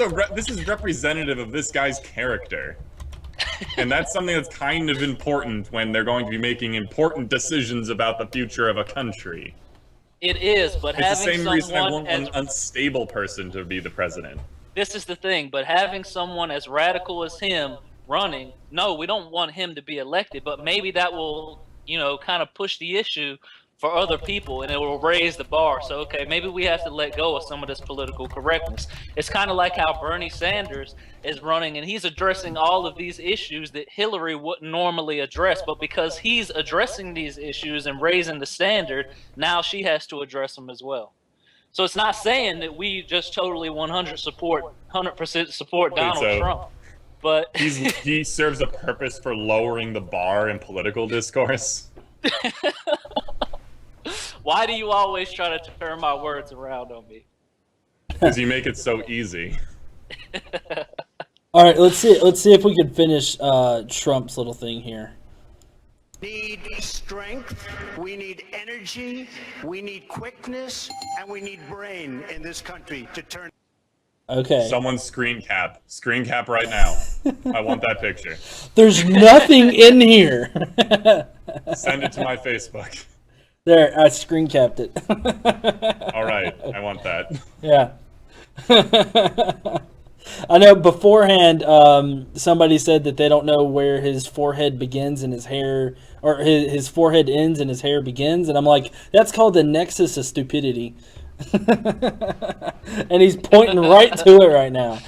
representative of this guy's character. And that's something that's kind of important when they're going to be making important decisions about the future of a country. It is, but it's having the same reason I want an unstable person to be the president. This is the thing, but having someone as radical as him running, no, we don't want him to be elected, but maybe that will, you know, kind of push the issue for other people, and it will raise the bar. So, okay, maybe we have to let go of some of this political correctness. It's kind of like how Bernie Sanders is running, and he's addressing all of these issues that Hillary wouldn't normally address, but because he's addressing these issues and raising the standard, now she has to address them as well. So it's not saying that we just totally 100% support Donald Trump, but he serves a purpose for lowering the bar in political discourse. Why do you always try to turn my words around on me? Because you make it so easy. All right, let's see if we can finish Trump's little thing here. We need strength, we need energy, we need quickness, and we need brain in this country to turn. Okay. Someone screen cap right now. I want that picture. There's nothing in here. Send it to my Facebook. There, I screen capped it. All right, I want that. Yeah. I know beforehand, somebody said that they don't know where his forehead begins and his hair, or his forehead ends and his hair begins, and I'm like, that's called the nexus of stupidity. And he's pointing right to it right now.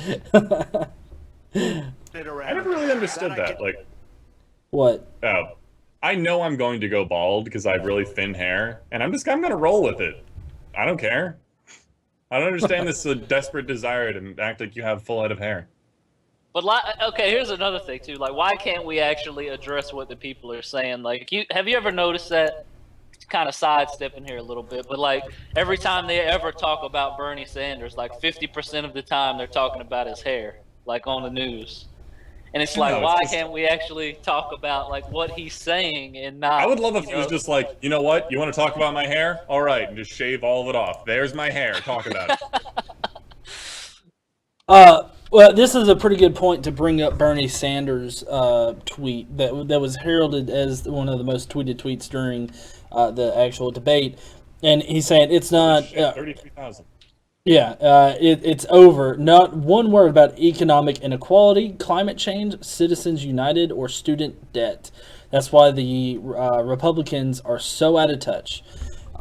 I never really understood that. Like, what? Oh, I know I'm going to go bald because I have really thin hair, and I'm gonna roll with it. I don't care. I don't understand this desperate desire to act like you have full head of hair. But okay, here's another thing too. Like, why can't we actually address what the people are saying? Like, have you ever noticed that? Kind of sidestepping here a little bit, but like every time they ever talk about Bernie Sanders, like 50% of the time they're talking about his hair, like on the news. And it's like, why can't we actually talk about like what he's saying and not? I would love if he was just like, you know what? You want to talk about my hair? All right, and just shave all of it off. There's my hair. Talk about it. Well, this is a pretty good point to bring up Bernie Sanders' tweet that was heralded as one of the most tweeted tweets during the actual debate, and he's saying it's not 33,000. Yeah, it's over. Not one word about economic inequality, climate change, Citizens United, or student debt. That's why the Republicans are so out of touch.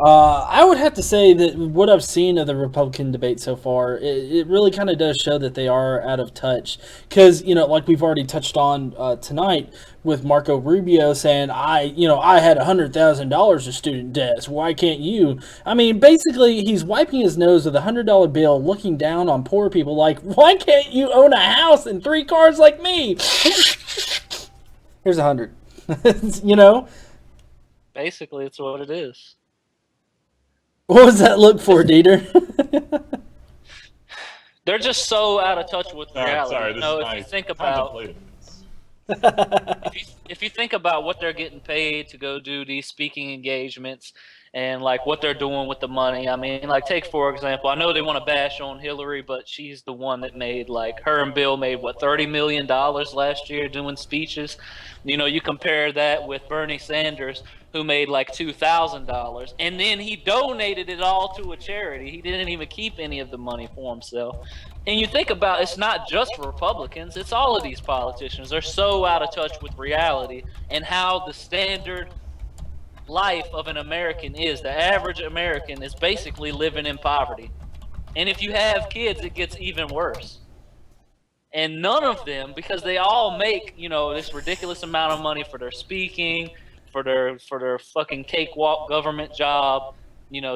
I would have to say that what I've seen of the Republican debate so far, it really kind of does show that they are out of touch. Because, like we've already touched on tonight with Marco Rubio saying, I had $100,000 of student debts. Why can't you? I mean, basically, he's wiping his nose with a $100 bill, looking down on poor people like, why can't you own a house and 3 cars like me? Here's 100. Basically, it's what it is. What was that look for, Dieter? They're just so out of touch with reality. Sorry, if you think about if you think about what they're getting paid to go do these speaking engagements and like what they're doing with the money, I mean, like take for example, I know they want to bash on Hillary, but she's the one that made her and Bill made what $30 million last year doing speeches. You compare that with Bernie Sanders, who made like $2,000, and then he donated it all to a charity. He didn't even keep any of the money for himself. And you think about it's not just Republicans, it's all of these politicians. They're so out of touch with reality and how the standard life of an American is. The average American is basically living in poverty. And if you have kids, it gets even worse. And none of them, because they all make, this ridiculous amount of money for their speaking, for their fucking cakewalk government job,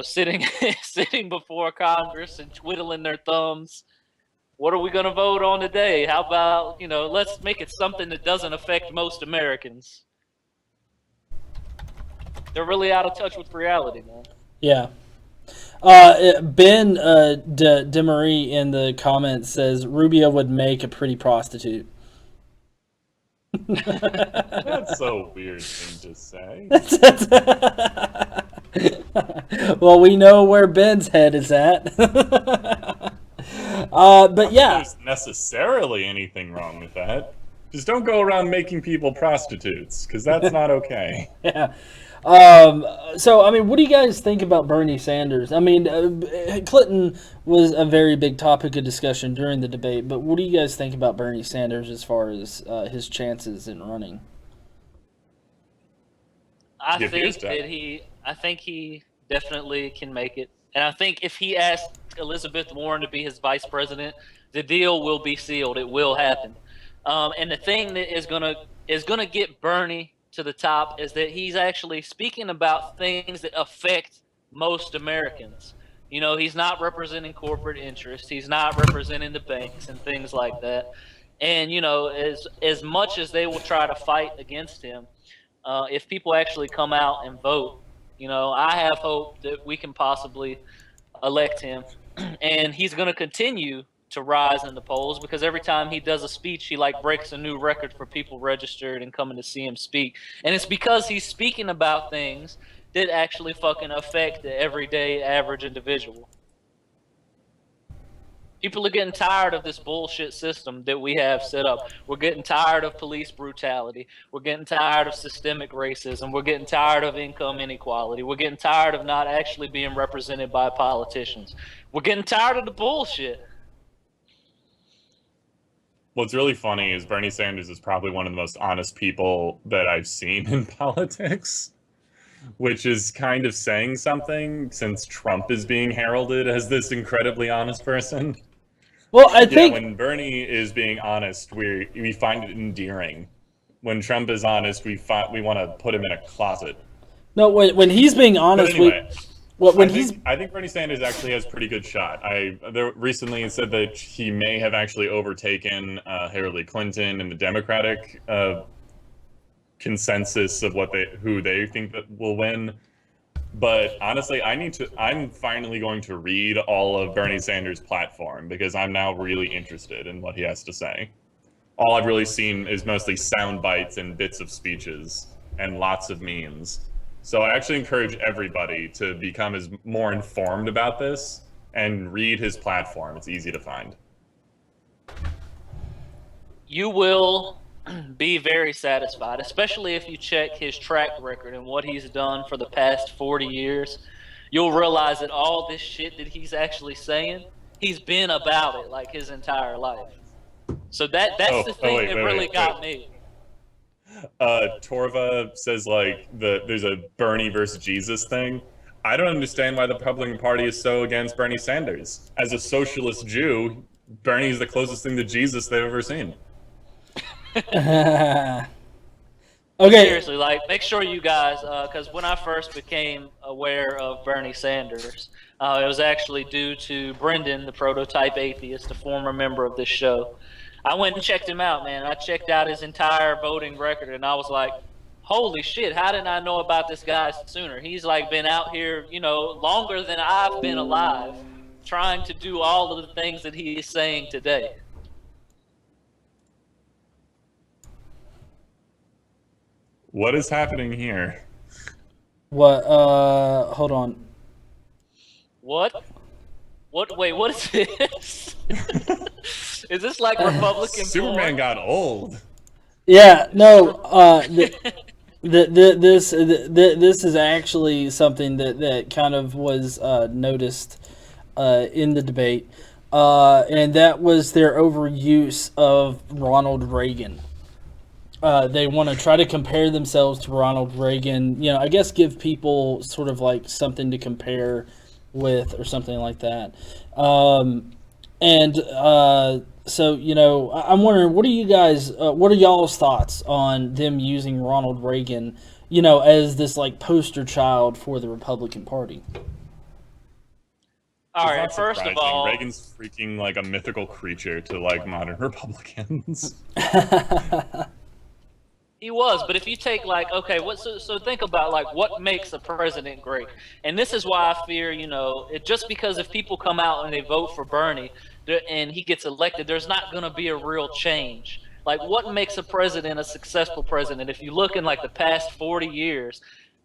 sitting before Congress and twiddling their thumbs. What are we going to vote on today? How about, let's make it something that doesn't affect most Americans. They're really out of touch with reality, man. Yeah. Ben DeMarie in the comments says Rubio would make a pretty prostitute. That's so weird thing to say. Well, we know where Ben's head is at. But yeah, there's necessarily anything wrong with that. Just don't go around making people prostitutes, because that's not okay. Yeah. So, I mean, what do you guys think about Bernie Sanders? I mean, Clinton was a very big topic of discussion during the debate, but what do you guys think about Bernie Sanders as far as his chances in running? I think he definitely can make it. And I think if he asked Elizabeth Warren to be his vice president, the deal will be sealed. It will happen. And the thing that is gonna get Bernie to the top is that he's actually speaking about things that affect most Americans. He's not representing corporate interests. He's not representing the banks and things like that. And, as much as they will try to fight against him, if people actually come out and vote, I have hope that we can possibly elect him. And he's going to continue to rise in the polls because every time he does a speech, he breaks a new record for people registered and coming to see him speak. And it's because he's speaking about things that actually fucking affect the everyday average individual. People are getting tired of this bullshit system that we have set up. We're getting tired of police brutality. We're getting tired of systemic racism. We're getting tired of income inequality. We're getting tired of not actually being represented by politicians. We're getting tired of the bullshit. what's really funny is Bernie Sanders is probably one of the most honest people that I've seen in politics, which is kind of saying something since Trump is being heralded as this incredibly honest person. Well, I think when Bernie is being honest, we find it endearing. When Trump is honest, we want to put him in a closet. no, when he's being honest, But anyway, I I think Bernie Sanders actually has a pretty good shot. There recently said that he may have actually overtaken Hillary Clinton in the Democratic consensus of who they think that will win. But honestly, I'm finally going to read all of Bernie Sanders' platform because I'm now really interested in what he has to say. All I've really seen is mostly sound bites and bits of speeches and lots of memes. So I actually encourage everybody to become more informed about this and read his platform. It's easy to find. You will be very satisfied, especially if you check his track record and what he's done for the past 40 years. You'll realize that all this shit that he's actually saying, he's been about it like his entire life. So that's the thing that really got me. Torva says there's a Bernie versus Jesus thing. I don't understand why the Republican Party is so against Bernie Sanders. As a socialist Jew, Bernie is the closest thing to Jesus they've ever seen. Okay. Seriously, make sure you guys, because when I first became aware of Bernie Sanders, it was actually due to Brendan, the prototype atheist, a former member of this show. I went and checked him out, man. I checked out his entire voting record, and I was like, holy shit, how didn't I know about this guy sooner? He's been out here, longer than I've been alive, trying to do all of the things that he is saying today. What is happening here? What? Hold on. What? Wait, what is this? Is this like Republican Superman got old. Yeah, no. This is actually something that kind of was noticed in the debate, and that was their overuse of Ronald Reagan. They want to try to compare themselves to Ronald Reagan. I guess give people sort of like something to compare with or something like that. So, I'm wondering, what are y'all's thoughts on them using Ronald Reagan, as this poster child for the Republican Party? All right, first of all, Reagan's freaking like a mythical creature to modern Republicans. He was, but if you take so think about what makes a president great, and this is why I fear, just because if people come out and they vote for Bernie, and he gets elected, there's not going to be a real change. What makes a president a successful president? If you look in the past 40 years,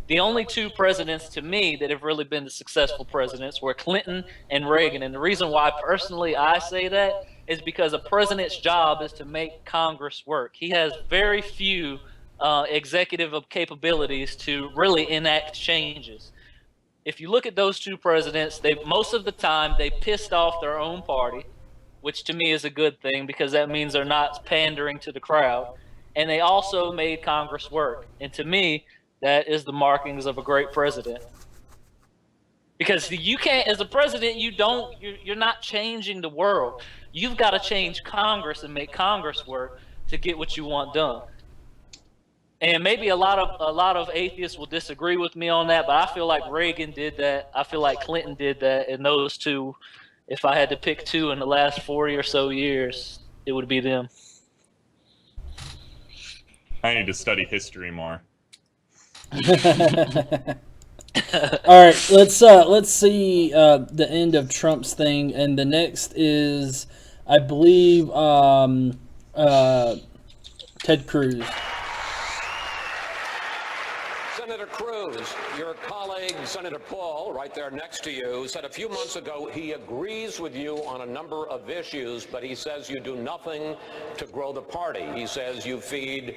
the only two presidents to me that have really been the successful presidents were Clinton and Reagan, and the reason why personally I say that is because a president's job is to make Congress work. He has very few executive capabilities to really enact changes. If you look at those two presidents, most of the time they pissed off their own party, which to me is a good thing because that means they're not pandering to the crowd. And they also made Congress work. And to me, that is the markings of a great president. Because you can't, as a president, you're not changing the world. You've got to change Congress and make Congress work to get what you want done. And maybe a lot of atheists will disagree with me on that, but I feel like Reagan did that. I feel like Clinton did that. And those two, if I had to pick two in the last 40 or so years, it would be them. I need to study history more. All right, let's see the end of Trump's thing, and the next is, I believe, Ted Cruz. Senator Cruz, your colleague, Senator Paul, right there next to you, said a few months ago he agrees with you on a number of issues, but he says you do nothing to grow the party. He says you feed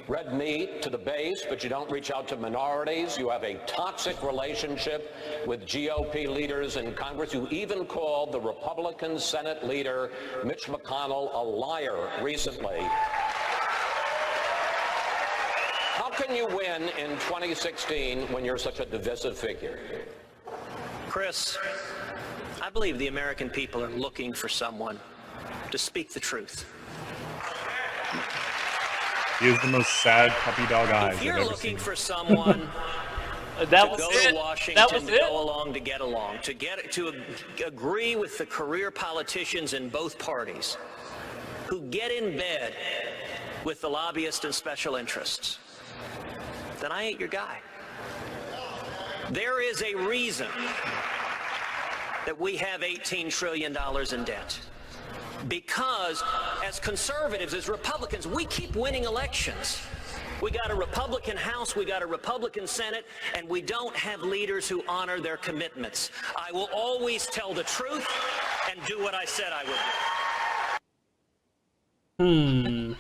red meat to the base, but you don't reach out to minorities. You have a toxic relationship with GOP leaders in Congress. You even called the Republican Senate leader, Mitch McConnell, a liar recently. How can you win in 2016 when you're such a divisive figure? Chris, I believe the American people are looking for someone to speak the truth. He has the most sad puppy dog eyes If you're I've ever looking seen. for someone That to was go it. to Washington, That was to it. go along to get along, to agree with the career politicians in both parties who get in bed with the lobbyists and special interests, then I ain't your guy. There is a reason that we have $18 trillion in debt. Because as conservatives, as Republicans, we keep winning elections. We got a Republican House, we got a Republican Senate, and we don't have leaders who honor their commitments. I will always tell the truth and do what I said I would.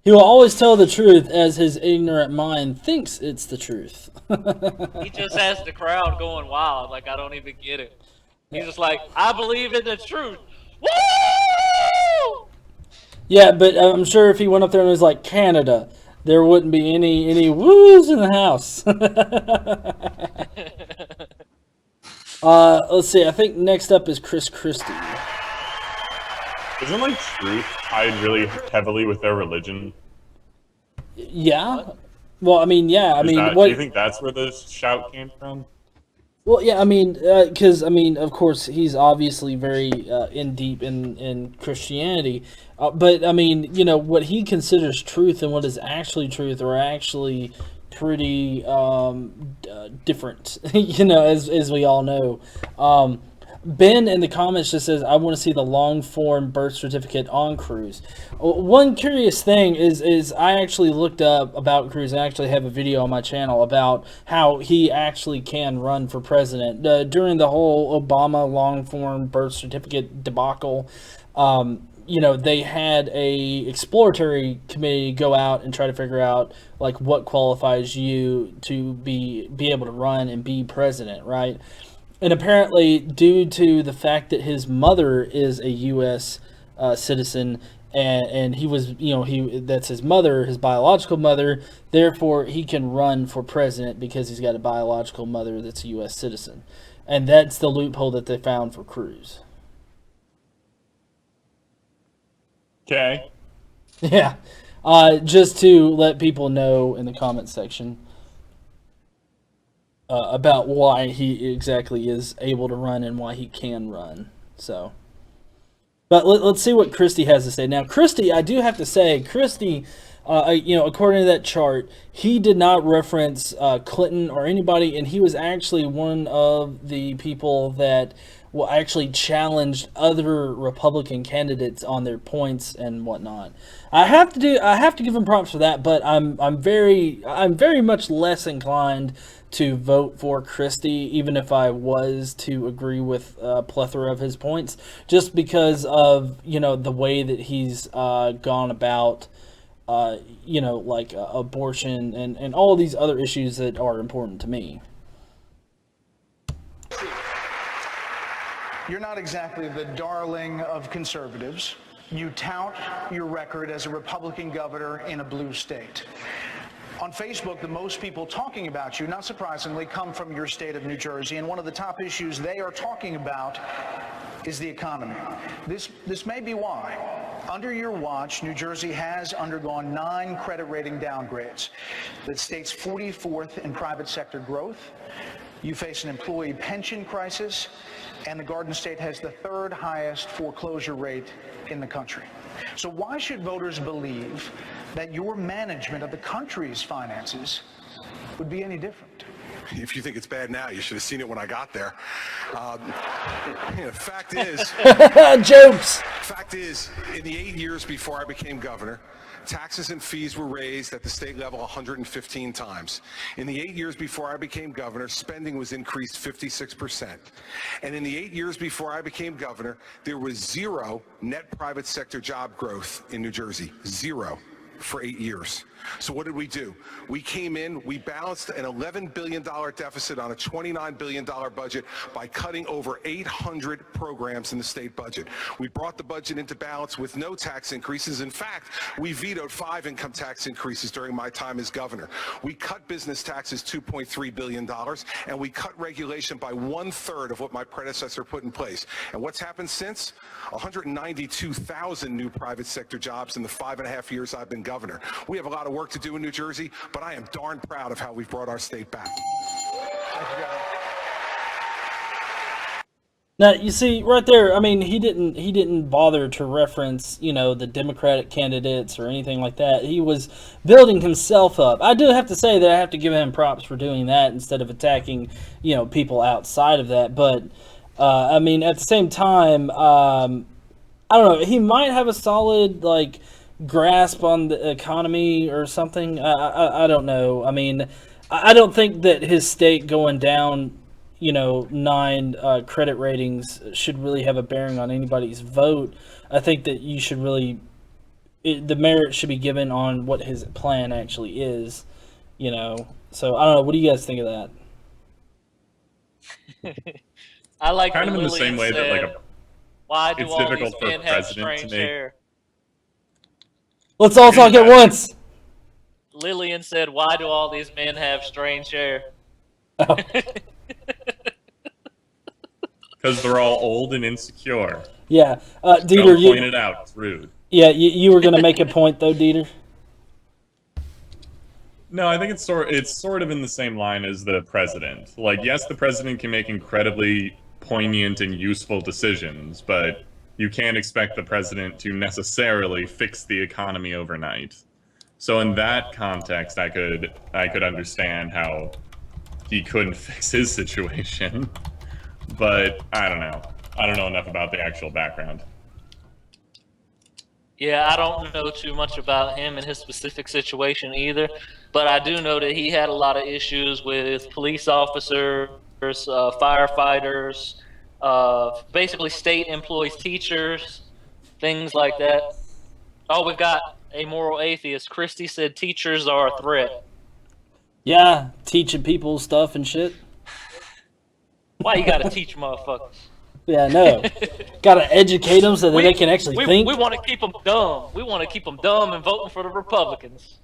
He will always tell the truth as his ignorant mind thinks it's the truth. He just has the crowd going wild. Like, I don't even get it. He's just like, I believe in the truth. Woo! Yeah, but I'm sure if he went up there and was like, Canada, there wouldn't be any woos in the house. Let's see. I think next up is Chris Christie. Isn't like truth tied really heavily with their religion? Yeah. Well, I mean, yeah. I mean, Do you think that's where the shout came from? Well, yeah. I mean, because of course, he's obviously very in deep in Christianity. But I mean, what he considers truth and what is actually truth are actually pretty different. As we all know. Ben in the comments just says, I want to see the long form birth certificate on Cruz. One curious thing is I actually looked up about Cruz. I actually have a video on my channel about how he actually can run for president. During the whole Obama long form birth certificate debacle, they had a exploratory committee go out and try to figure out like what qualifies you to be able to run and be president, right? And apparently, due to the fact that his mother is a U.S. Citizen, and he was, that's his mother, his biological mother, therefore he can run for president because he's got a biological mother that's a U.S. citizen. And that's the loophole that they found for Cruz. Okay. Yeah. Just to let people know in the comment section. About why he exactly is able to run and why he can run. So, but let's see what Christie has to say. Now, Christie, I do have to say, Christie, according to that chart, he did not reference Clinton or anybody, and he was actually one of the people that actually challenged other Republican candidates on their points and whatnot. I have to give him props for that, but I'm very much less inclined to vote for Christie, even if I was to agree with a plethora of his points, just because of the way that he's gone about abortion and all these other issues that are important to me. You're not exactly the darling of conservatives. You tout your record as a Republican governor in a blue state. On Facebook, the most people talking about you, not surprisingly, come from your state of New Jersey, and one of the top issues they are talking about is the economy. This may be why. Under your watch, New Jersey has undergone 9 credit rating downgrades. The state's 44th in private sector growth. You face an employee pension crisis, and the Garden State has the 3rd highest foreclosure rate in the country. So why should voters believe that your management of the country's finances would be any different? if you think it's bad now, you should have seen it when I got there. Fact is, jokes. Fact is, in the 8 years before I became governor, taxes and fees were raised at the state level 115 times. In the 8 years before I became governor, spending was increased 56%. And in the 8 years before I became governor, there was zero net private sector job growth in New Jersey. Zero for 8 years. So what did we do? We came in, we balanced an $11 billion deficit on a $29 billion budget by cutting over 800 programs in the state budget. We brought the budget into balance with no tax increases. In fact, we vetoed 5 income tax increases during my time as governor. We cut business taxes $2.3 billion, and we cut regulation by 1/3 of what my predecessor put in place. And what's happened since? 192,000 new private sector jobs in the 5.5 years I've been governor. We have a lot of work to do in New Jersey, but I am darn proud of how we've brought our state back. Now you see right there. I mean, he didn't bother to reference, you know, the Democratic candidates or anything like that. He was building himself up. I do have to say that I have to give him props for doing that instead of attacking, you know, people outside of that. But I mean, at the same time, I don't know. He might have a solid grasp on the economy or something. I don't know. I mean, I don't think that his state going down, 9 credit ratings should really have a bearing on anybody's vote. I think that you should really, the merit should be given on what his plan actually is, So I don't know. What do you guys think of that? I like kind of in the same way that why do it's all difficult these for men a have president strange to make. hair? Let's all talk at once. Lillian said, "Why do all these men have strange hair?" Oh. Because they're all old and insecure. Yeah, Dieter, Don't point it out. It's rude. Yeah, you were going to make a point though, Dieter. No, I think it's sort of in the same line as the president. Yes, the president can make incredibly poignant and useful decisions, but you can't expect the president to necessarily fix the economy overnight. So in that context, I could understand how he couldn't fix his situation. But I don't know. I don't know enough about the actual background. Yeah, I don't know too much about him and his specific situation either, but I do know that he had a lot of issues with police officers, firefighters, basically state employees, teachers, things like that. Oh, we've got a moral atheist. Christy said teachers are a threat. Yeah, teaching people stuff and shit. Why you gotta teach motherfuckers? Yeah, no. Gotta educate them so that they can actually think. We want to keep them dumb. We want to keep them dumb and voting for the Republicans.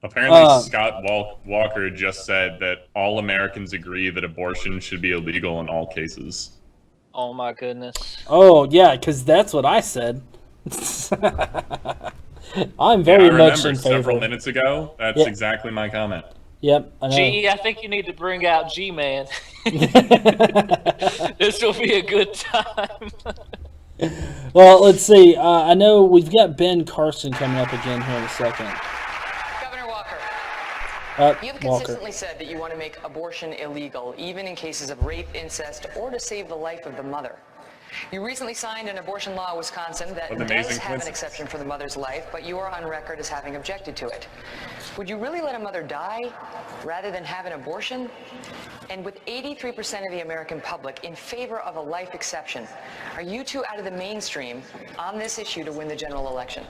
Apparently, Scott Walker just said that all Americans agree that abortion should be illegal in all cases. Oh my goodness. Oh yeah, because that's what I said. I'm very much in favor. Several minutes ago, that's exactly my comment. Yep, I know. G, I think you need to bring out G-Man. This will be a good time. Well, let's see. I know we've got Ben Carson coming up again here in a second. Governor Walker, you've consistently said that you want to make abortion illegal, even in cases of rape, incest, or to save the life of the mother. You recently signed an abortion law in Wisconsin that does have an exception for the mother's life, but you are on record as having objected to it. Would you really let a mother die rather than have an abortion? And with 83% of the American public in favor of a life exception, are you too out of the mainstream on this issue to win the general election?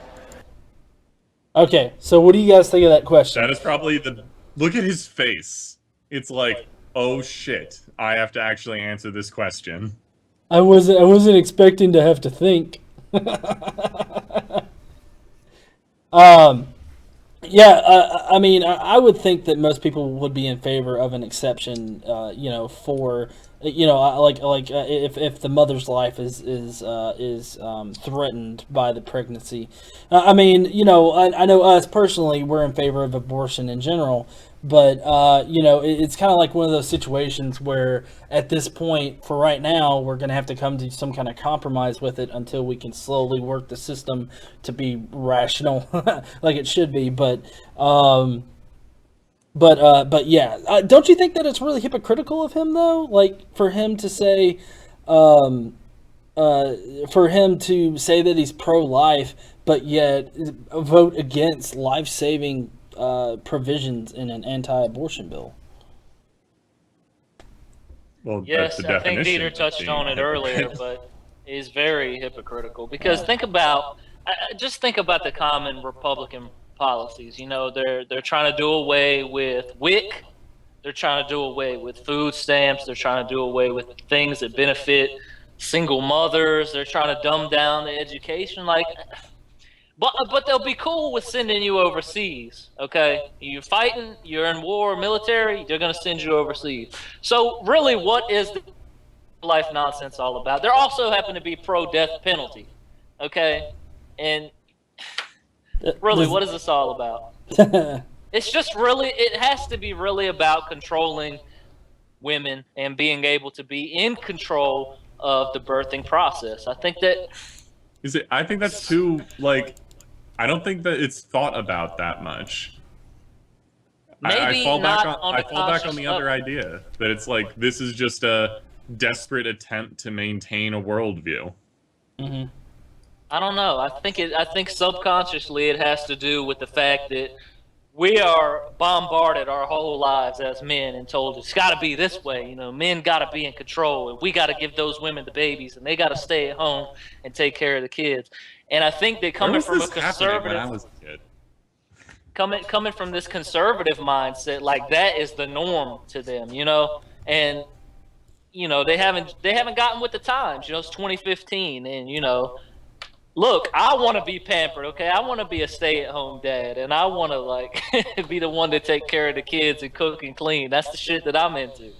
Okay, so what do you guys think of that question? That is probably look at his face. It's like, oh shit, I have to actually answer this question. I wasn't expecting to have to think. Yeah, I mean, I would think that most people would be in favor of an exception, for, if the mother's life is threatened by the pregnancy. I mean, I know us personally, we're in favor of abortion in general, but it's kind of like one of those situations where at this point, for right now, we're going to have to come to some kind of compromise with it until we can slowly work the system to be rational like it should be. But But yeah, don't you think that it's really hypocritical of him though? Like for him to say, that he's pro-life, but yet vote against life-saving provisions in an anti-abortion bill. Well, Yes, that's the I think definition Dieter touched of on being it earlier, hypocrite. but is very hypocritical because think about just think about the common Republican policies. You know, they're trying to do away with WIC. They're trying to do away with food stamps. They're trying to do away with things that benefit single mothers. They're trying to dumb down the education. Like, but they'll be cool with sending you overseas. Okay, you're fighting, you're in war, military. They're going to send you overseas. So really, what is the life nonsense all about? There also happen to be pro-death penalty. Okay, and really, what is this all about? It's just really, it has to be really about controlling women and being able to be in control of the birthing process. I think that I think that's too, like, I don't think that it's thought about that much. maybe I fall back not on on I a fall back on conscious the other level. idea that it's like this is just a desperate attempt to maintain a worldview. Mm-hmm. I don't know. I think subconsciously it has to do with the fact that we are bombarded our whole lives as men and told it's got to be this way. You know, men got to be in control, and we got to give those women the babies, and they got to stay at home and take care of the kids. And I think that Where coming was from a this happening when conservative, I was a kid? coming from this conservative mindset, like that is the norm to them, you know, and you know they haven't gotten with the times. You know, it's 2015, and you know. Look, I want to be pampered, okay? I want to be a stay-at-home dad, and I want to, like, be the one to take care of the kids and cook and clean. That's the shit that I'm into.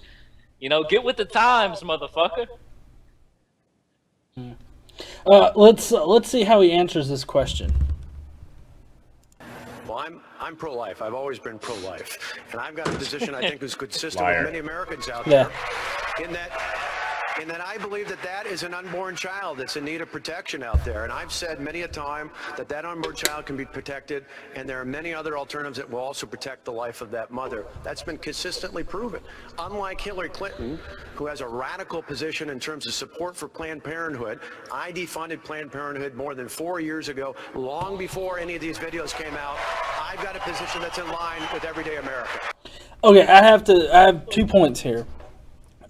You know, get with the times, motherfucker. Let's see how he answers this question. Well, I'm pro-life. I've always been pro-life. And I've got a position I think is consistent Liar. with many Americans out Yeah. there in that I believe that is an unborn child that's in need of protection out there. And I've said many a time that unborn child can be protected, and there are many other alternatives that will also protect the life of that mother. That's been consistently proven. Unlike Hillary Clinton, who has a radical position in terms of support for Planned Parenthood, I defunded Planned Parenthood more than 4 years ago, long before any of these videos came out. I've got a position that's in line with everyday America. Okay, I have 2 points here.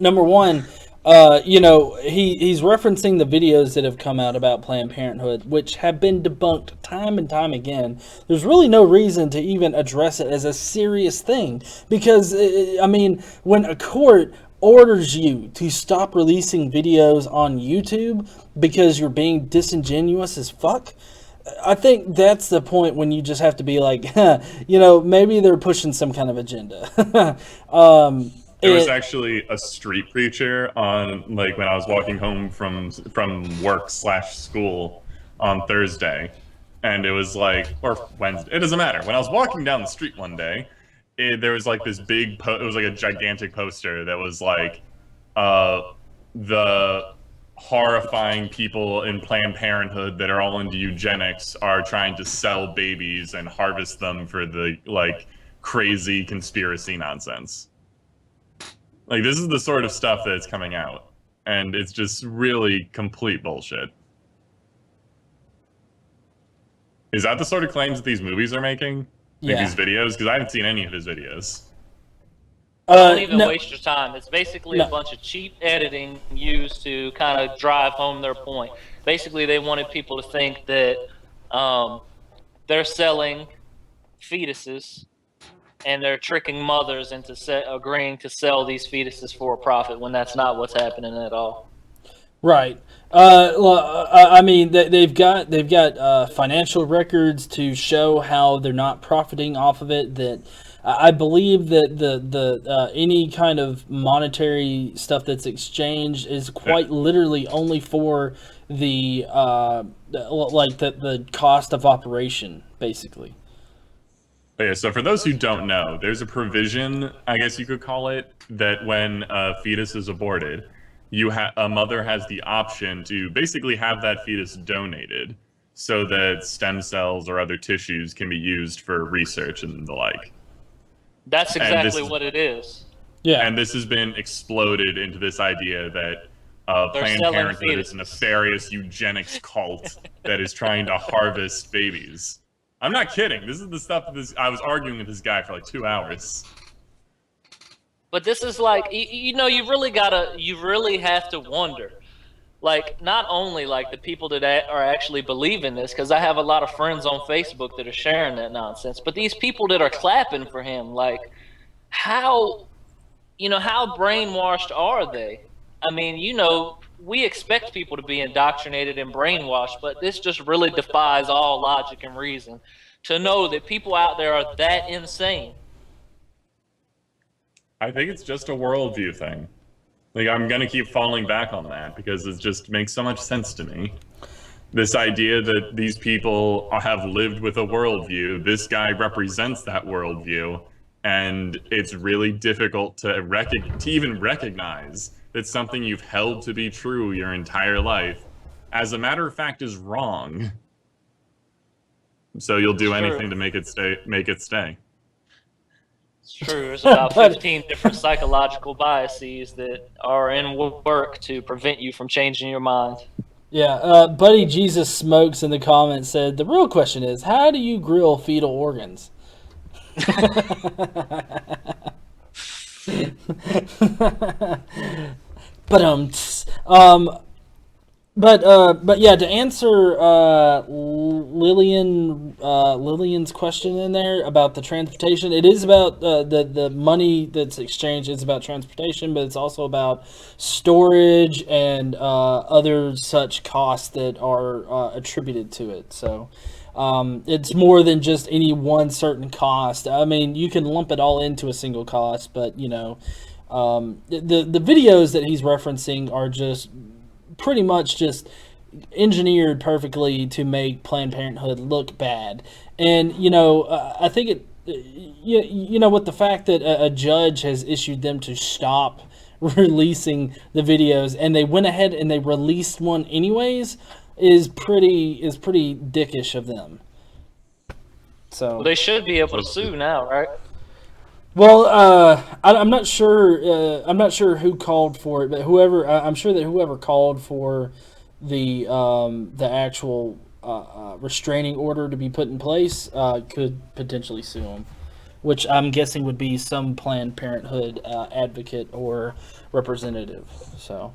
Number one, he's referencing the videos that have come out about Planned Parenthood, which have been debunked time and time again. There's really no reason to even address it as a serious thing because, when a court orders you to stop releasing videos on YouTube because you're being disingenuous as fuck, I think that's the point when you just have to be like, maybe they're pushing some kind of agenda. There was actually a street preacher on, like, when I was walking home from work/school on Thursday, and it was like, or Wednesday, it doesn't matter. When I was walking down the street one day, there was like this big, it was like a gigantic poster that was like, the horrifying people in Planned Parenthood that are all into eugenics are trying to sell babies and harvest them for the, like, crazy conspiracy nonsense. Like, this is the sort of stuff that's coming out, and it's just really complete bullshit. Is that the sort of claims that these movies are making? Like, these videos? Because I haven't seen any of his videos. Don't even waste your time. It's basically a bunch of cheap editing used to kind of drive home their point. Basically, they wanted people to think that they're selling fetuses and they're tricking mothers into agreeing to sell these fetuses for a profit when that's not what's happening at all. Right. They've got financial records to show how they're not profiting off of it. That I believe that the any kind of monetary stuff that's exchanged is quite literally only for the cost of operation, basically. Okay, so for those who don't know, there's a provision, I guess you could call it, that when a fetus is aborted, a mother has the option to basically have that fetus donated so that stem cells or other tissues can be used for research and the like. That's exactly what it is. Yeah. And this has been exploded into this idea that They're Planned selling Parenthood is a fetuses. nefarious eugenics cult that is trying to harvest babies. I'm not kidding. This is the stuff that I was arguing with this guy for like 2 hours. But this is like, you really have to wonder. Like, not only like the people that are actually believing this, because I have a lot of friends on Facebook that are sharing that nonsense, but these people that are clapping for him, like, how brainwashed are they? I mean, we expect people to be indoctrinated and brainwashed, but this just really defies all logic and reason to know that people out there are that insane. I think it's just a worldview thing. Like, I'm gonna keep falling back on that because it just makes so much sense to me. This idea that these people have lived with a worldview, this guy represents that worldview, and it's really difficult to even recognize that something you've held to be true your entire life, as a matter of fact, is wrong. So you'll do anything to make it stay. It's true. There's about 15 different psychological biases that are in work to prevent you from changing your mind. Yeah, Buddy Jesus Smokes in the comments said, the real question is, how do you grill fetal organs? But yeah, to answer Lillian's question in there about the transportation, it is about the money that's exchanged. It's about transportation, but it's also about storage and other such costs that are attributed to it. So it's more than just any one certain cost. I mean, you can lump it all into a single cost, but the videos that he's referencing are just pretty much just engineered perfectly to make Planned Parenthood look bad. And I think it with the fact that a judge has issued them to stop releasing the videos, and they went ahead and they released one anyways, is pretty dickish of them. So they should be able to sue now, right? Well, I'm not sure. I'm not sure who called for it, but I'm sure that whoever called for the actual restraining order to be put in place could potentially sue them, which I'm guessing would be some Planned Parenthood advocate or representative. So,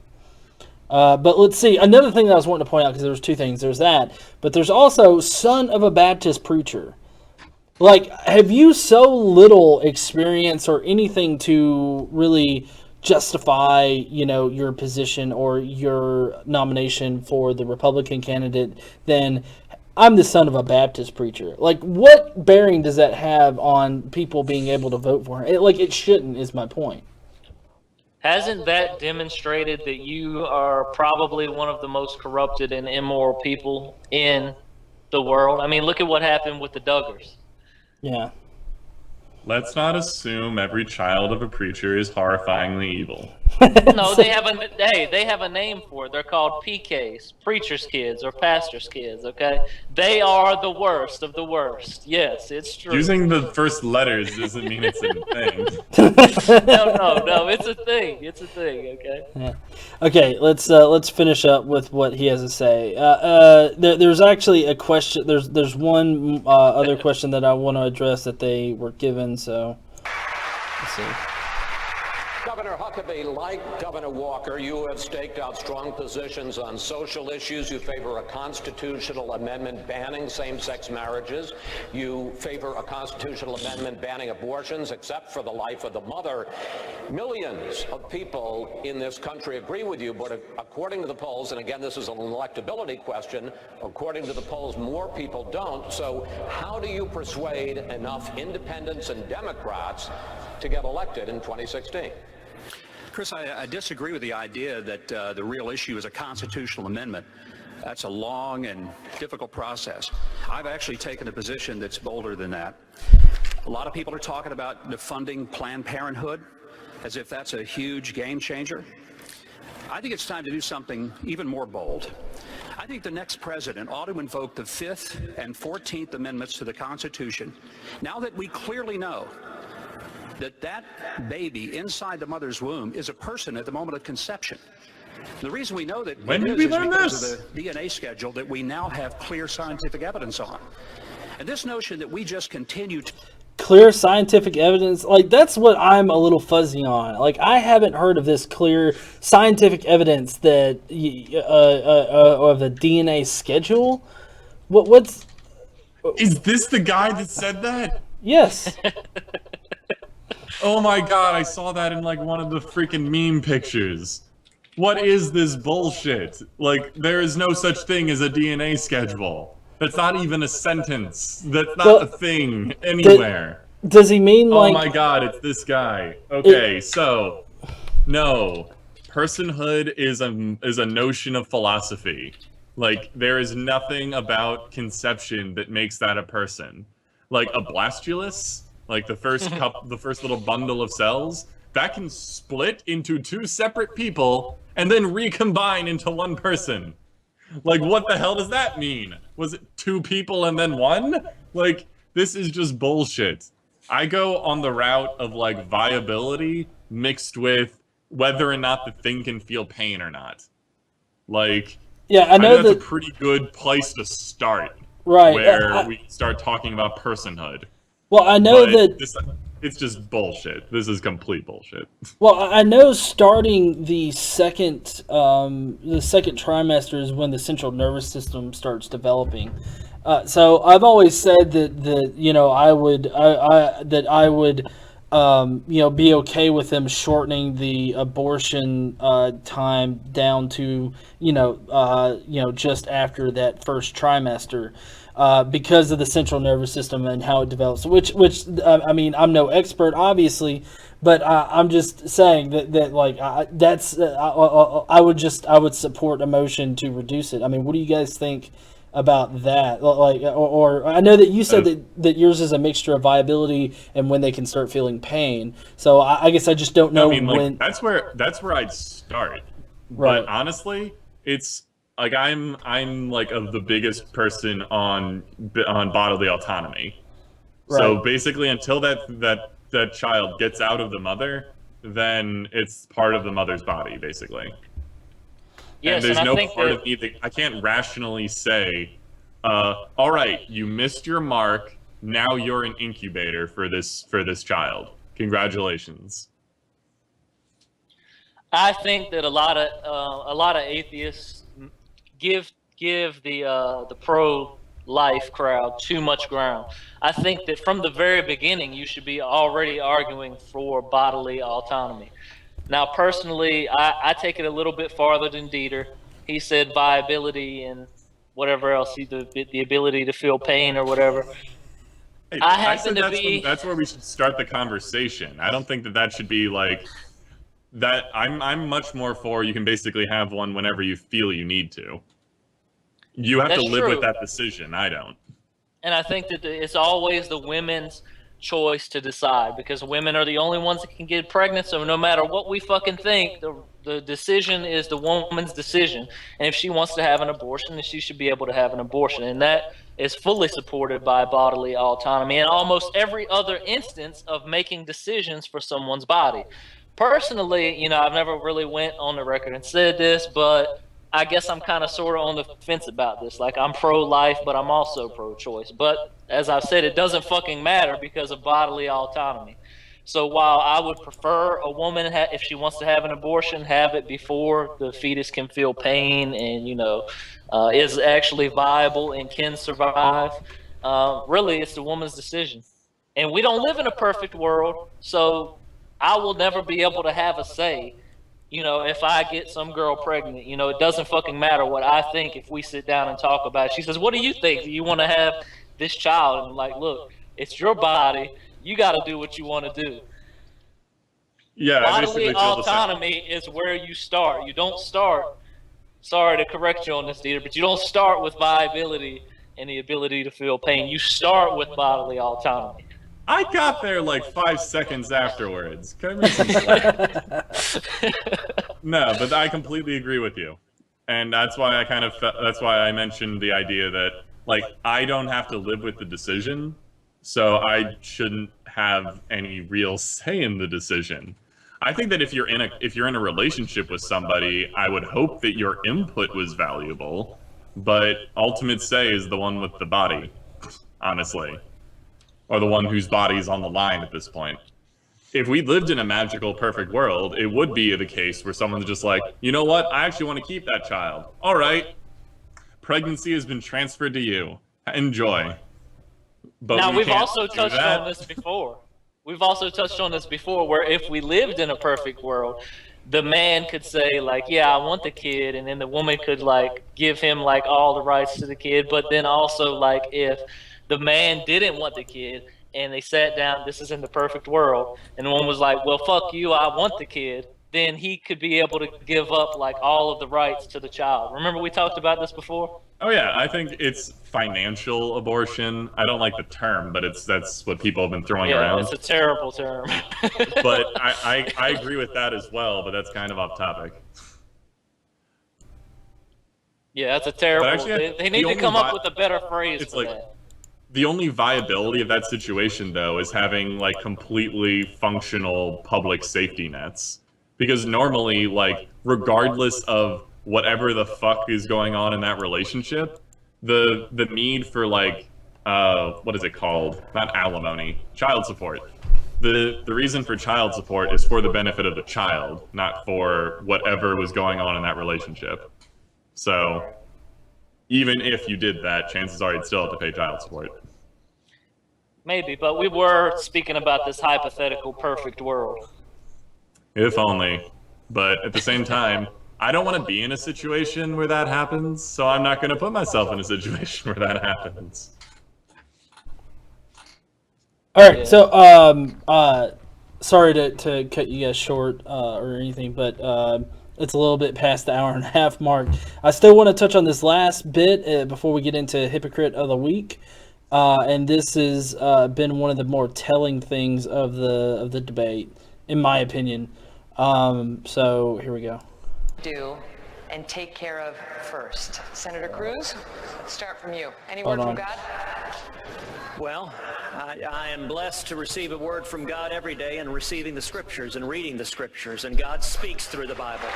but let's see. Another thing that I was wanting to point out, because there's two things. There's that, but there's also son of a Baptist preacher. Like, have you so little experience or anything to really justify, your position or your nomination for the Republican candidate, then I'm the son of a Baptist preacher? Like, what bearing does that have on people being able to vote for him? It shouldn't, is my point. Hasn't that demonstrated that you are probably one of the most corrupted and immoral people in the world? I mean, look at what happened with the Duggars. Yeah. Let's not assume every child of a preacher is horrifyingly evil. No, they have a name for it. They're called PKs, preacher's kids or pastor's kids, okay? They are the worst of the worst. Yes, it's true. Using the first letters doesn't mean it's a thing. No, it's a thing. It's a thing, okay? Yeah. Okay, let's finish up with what he has to say. There's actually a question. There's one other question that I want to address that they were given, so let's see. Governor Huckabee, like Governor Walker, you have staked out strong positions on social issues. You favor a constitutional amendment banning same-sex marriages. You favor a constitutional amendment banning abortions, except for the life of the mother. Millions of people in this country agree with you, but according to the polls, and again, this is an electability question, according to the polls, more people don't. So how do you persuade enough independents and Democrats to get elected in 2016? Chris, I disagree with the idea that the real issue is a constitutional amendment. That's a long and difficult process. I've actually taken a position that's bolder than that. A lot of people are talking about defunding Planned Parenthood as if that's a huge game changer. I think it's time to do something even more bold. I think the next president ought to invoke the 5th and 14th Amendments to the Constitution. Now that we clearly know that baby inside the mother's womb is a person at the moment of conception. The reason we know that When it did is we is learn because this? of the DNA schedule that we now have clear scientific evidence on. And this notion that we just continue to Clear scientific evidence, like that's what I'm a little fuzzy on. Like I haven't heard of this clear scientific evidence that of the DNA schedule. What's Is this the guy that said that? Yes. Oh my god, I saw that in like one of the freaking meme pictures. What is this bullshit? Like, there is no such thing as a DNA schedule. That's not even a sentence. That's not a thing anywhere. Does he mean like... Oh my god, it's this guy. Okay, so... No. Personhood is a notion of philosophy. Like, there is nothing about conception that makes that a person. Like, a blastulus, like the first little bundle of cells, that can split into two separate people and then recombine into one person. Like, what the hell does that mean? Was it two people and then one? Like, this is just bullshit. I go on the route of, like, viability mixed with whether or not the thing can feel pain or not. Like, yeah, I know that's that... a pretty good place to start. Right. Where we start talking about personhood. Well, I know that... It's just bullshit. This is complete bullshit. Well, I know starting the second trimester is when the central nervous system starts developing. So I've always said that you know I would you know be okay with them shortening the abortion time down to you know just after that first trimester. Because of the central nervous system and how it develops, which I mean, I'm no expert, obviously, but I'm just saying that like that's I would support a motion to reduce it. I mean, what do you guys think about that? Like, or I know that you said that yours is a mixture of viability and when they can start feeling pain. So I guess I just don't know when. That's where I'd start. Right. But honestly, it's. Like I'm like of the biggest person on bodily autonomy. Right. So basically, until that child gets out of the mother, then it's part of the mother's body, basically. Yes, and there's no part of me that I can't rationally say, all right, you missed your mark. Now you're an incubator for this child. Congratulations. I think that a lot of atheists give the pro-life crowd too much ground. I think that from the very beginning, you should be already arguing for bodily autonomy. Now, personally, I take it a little bit farther than Dieter. He said viability and whatever else, the ability to feel pain or whatever. Hey, I said that's where we should start the conversation. I don't think that should be like that. I'm much more for you can basically have one whenever you feel you need to. You have to live with that decision. I don't. And I think that it's always the women's choice to decide because women are the only ones that can get pregnant. So no matter what we fucking think, the decision is the woman's decision. And if she wants to have an abortion, then she should be able to have an abortion. And that is fully supported by bodily autonomy and almost every other instance of making decisions for someone's body. Personally, you know, I've never really went on the record and said this, but I guess I'm kind of sort of on the fence about this. Like, I'm pro-life, but I'm also pro-choice. But as I've said, it doesn't fucking matter because of bodily autonomy. So while I would prefer a woman, if she wants to have an abortion, have it before the fetus can feel pain and, you know, is actually viable and can survive, really it's the woman's decision. And we don't live in a perfect world, so I will never be able to have a say. You know, if I get some girl pregnant, you know, it doesn't fucking matter what I think if we sit down and talk about it. She says, what do you think? Do you want to have this child? And I'm like, look, it's your body. You got to do what you want to do. Yeah. Bodily autonomy is where you start. You don't start, sorry to correct you on this, Dieter, but you don't start with viability and the ability to feel pain. You start with bodily autonomy. I got there like 5 seconds afterwards. Cut me some slack. No, but I completely agree with you, and that's why I mentioned the idea that like I don't have to live with the decision, so I shouldn't have any real say in the decision. I think that if you're in a relationship with somebody, I would hope that your input was valuable, but ultimate say is the one with the body, honestly, or the one whose body's on the line at this point. If we lived in a magical, perfect world, it would be the case where someone's just like, you know what, I actually want to keep that child. All right, pregnancy has been transferred to you. Enjoy. But now, we've can't also do touched that. on this before. We've also touched on this before, where if we lived in a perfect world, the man could say, like, yeah, I want the kid, and then the woman could, like, give him, like, all the rights to the kid. But then also, like, if the man didn't want the kid, and they sat down, this is in the perfect world, and the one was like, well, fuck you, I want the kid, then he could be able to give up, like, all of the rights to the child. Remember we talked about this before? Oh yeah, I think it's financial abortion. I don't like the term, but that's what people have been throwing around. It's a terrible term. But I agree with that as well, but that's kind of off topic. Yeah, that's a terrible. Actually, they need to come up with a better phrase for that. The only viability of that situation, though, is having, like, completely functional public safety nets. Because normally, like, regardless of whatever the fuck is going on in that relationship, the need for, like, what is it called? Not alimony. Child support. The reason for child support is for the benefit of the child, not for whatever was going on in that relationship. So, even if you did that, chances are you'd still have to pay child support. Maybe, but we were speaking about this hypothetical perfect world. If only. But at the same time, I don't want to be in a situation where that happens, so I'm not going to put myself in a situation where that happens. All right, so sorry to cut you guys short or anything, but it's a little bit past the hour and a half mark. I still want to touch on this last bit before we get into Hypocrite of the Week, and this has been one of the more telling things of the debate, in my opinion. So here we go. Do and take care of first. Senator Cruz, let's start from you. Any Hold word on. from God? Well, I am blessed to receive a word from God every day, and receiving the scriptures and reading the scriptures, and God speaks through the Bible.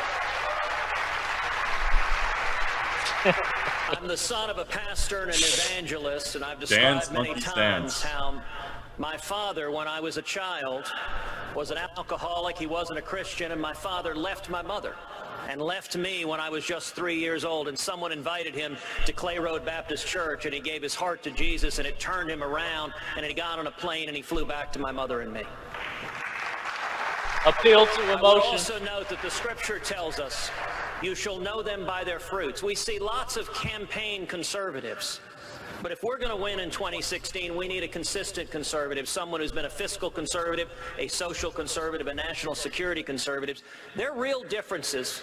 I'm the son of a pastor and an evangelist, and I've described many times how my father, when I was a child, was an alcoholic. He wasn't a Christian, and my father left my mother and left me when I was just 3 years old, and someone invited him to Clay Road Baptist Church, and he gave his heart to Jesus, and it turned him around, and he got on a plane, and he flew back to my mother and me. Appeal to I will emotion. also note that the scripture tells us, you shall know them by their fruits. We see lots of campaign conservatives. But if we're going to win in 2016, we need a consistent conservative, someone who's been a fiscal conservative, a social conservative, a national security conservative. There are real differences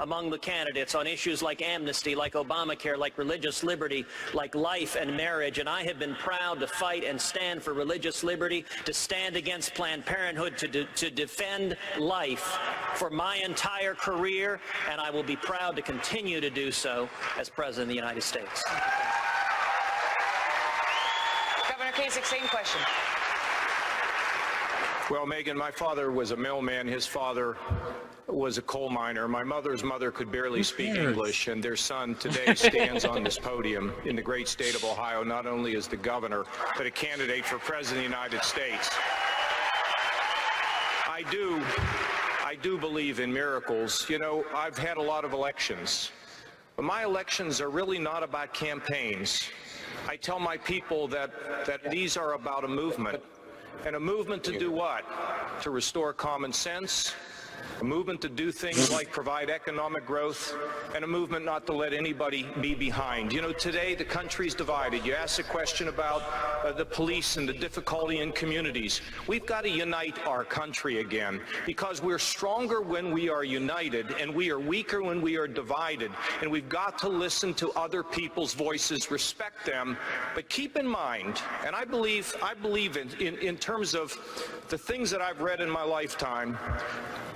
among the candidates on issues like amnesty, like Obamacare, like religious liberty, like life and marriage. And I have been proud to fight and stand for religious liberty, to stand against Planned Parenthood, to defend life for my entire career. And I will be proud to continue to do so as President of the United States. Governor Kasich, same question. Well, Megan, my father was a mailman. His father was a coal miner. My mother's mother could barely speak English, and their son today stands on this podium in the great state of Ohio, not only as the governor, but a candidate for President of the United States. I do believe in miracles. You know, I've had a lot of elections, but my elections are really not about campaigns. I tell my people that these are about a movement. And a movement to do what? To restore common sense, a movement to do things like provide economic growth, and a movement not to let anybody be behind. You know, today the country's divided. You asked a question about the police and the difficulty in communities. We've got to unite our country again, because we're stronger when we are united, and we are weaker when we are divided. And we've got to listen to other people's voices, respect them, but keep in mind, and I believe in terms of the things that I've read in my lifetime,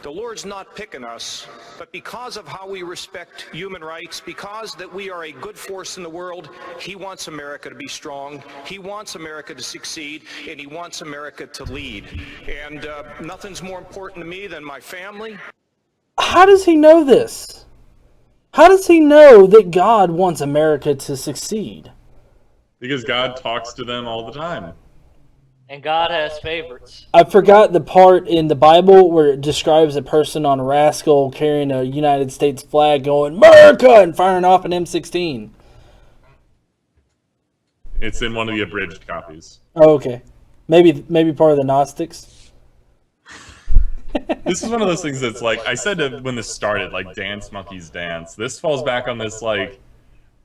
the Lord's not picking us, but because of how we respect human rights, because that we are a good force in the world, he wants America to be strong, he wants America to succeed, and he wants America to lead. And nothing's more important to me than my family. How does he know this? How does he know that God wants America to succeed? Because God talks to them all the time. And God has favorites. I forgot the part in the Bible where it describes a person on a rascal carrying a United States flag going, America, and firing off an M16. It's in one of the abridged copies. Oh, okay. Maybe part of the Gnostics. This is one of those things that's like, I said when this started, like, dance monkeys dance. This falls back on this, like,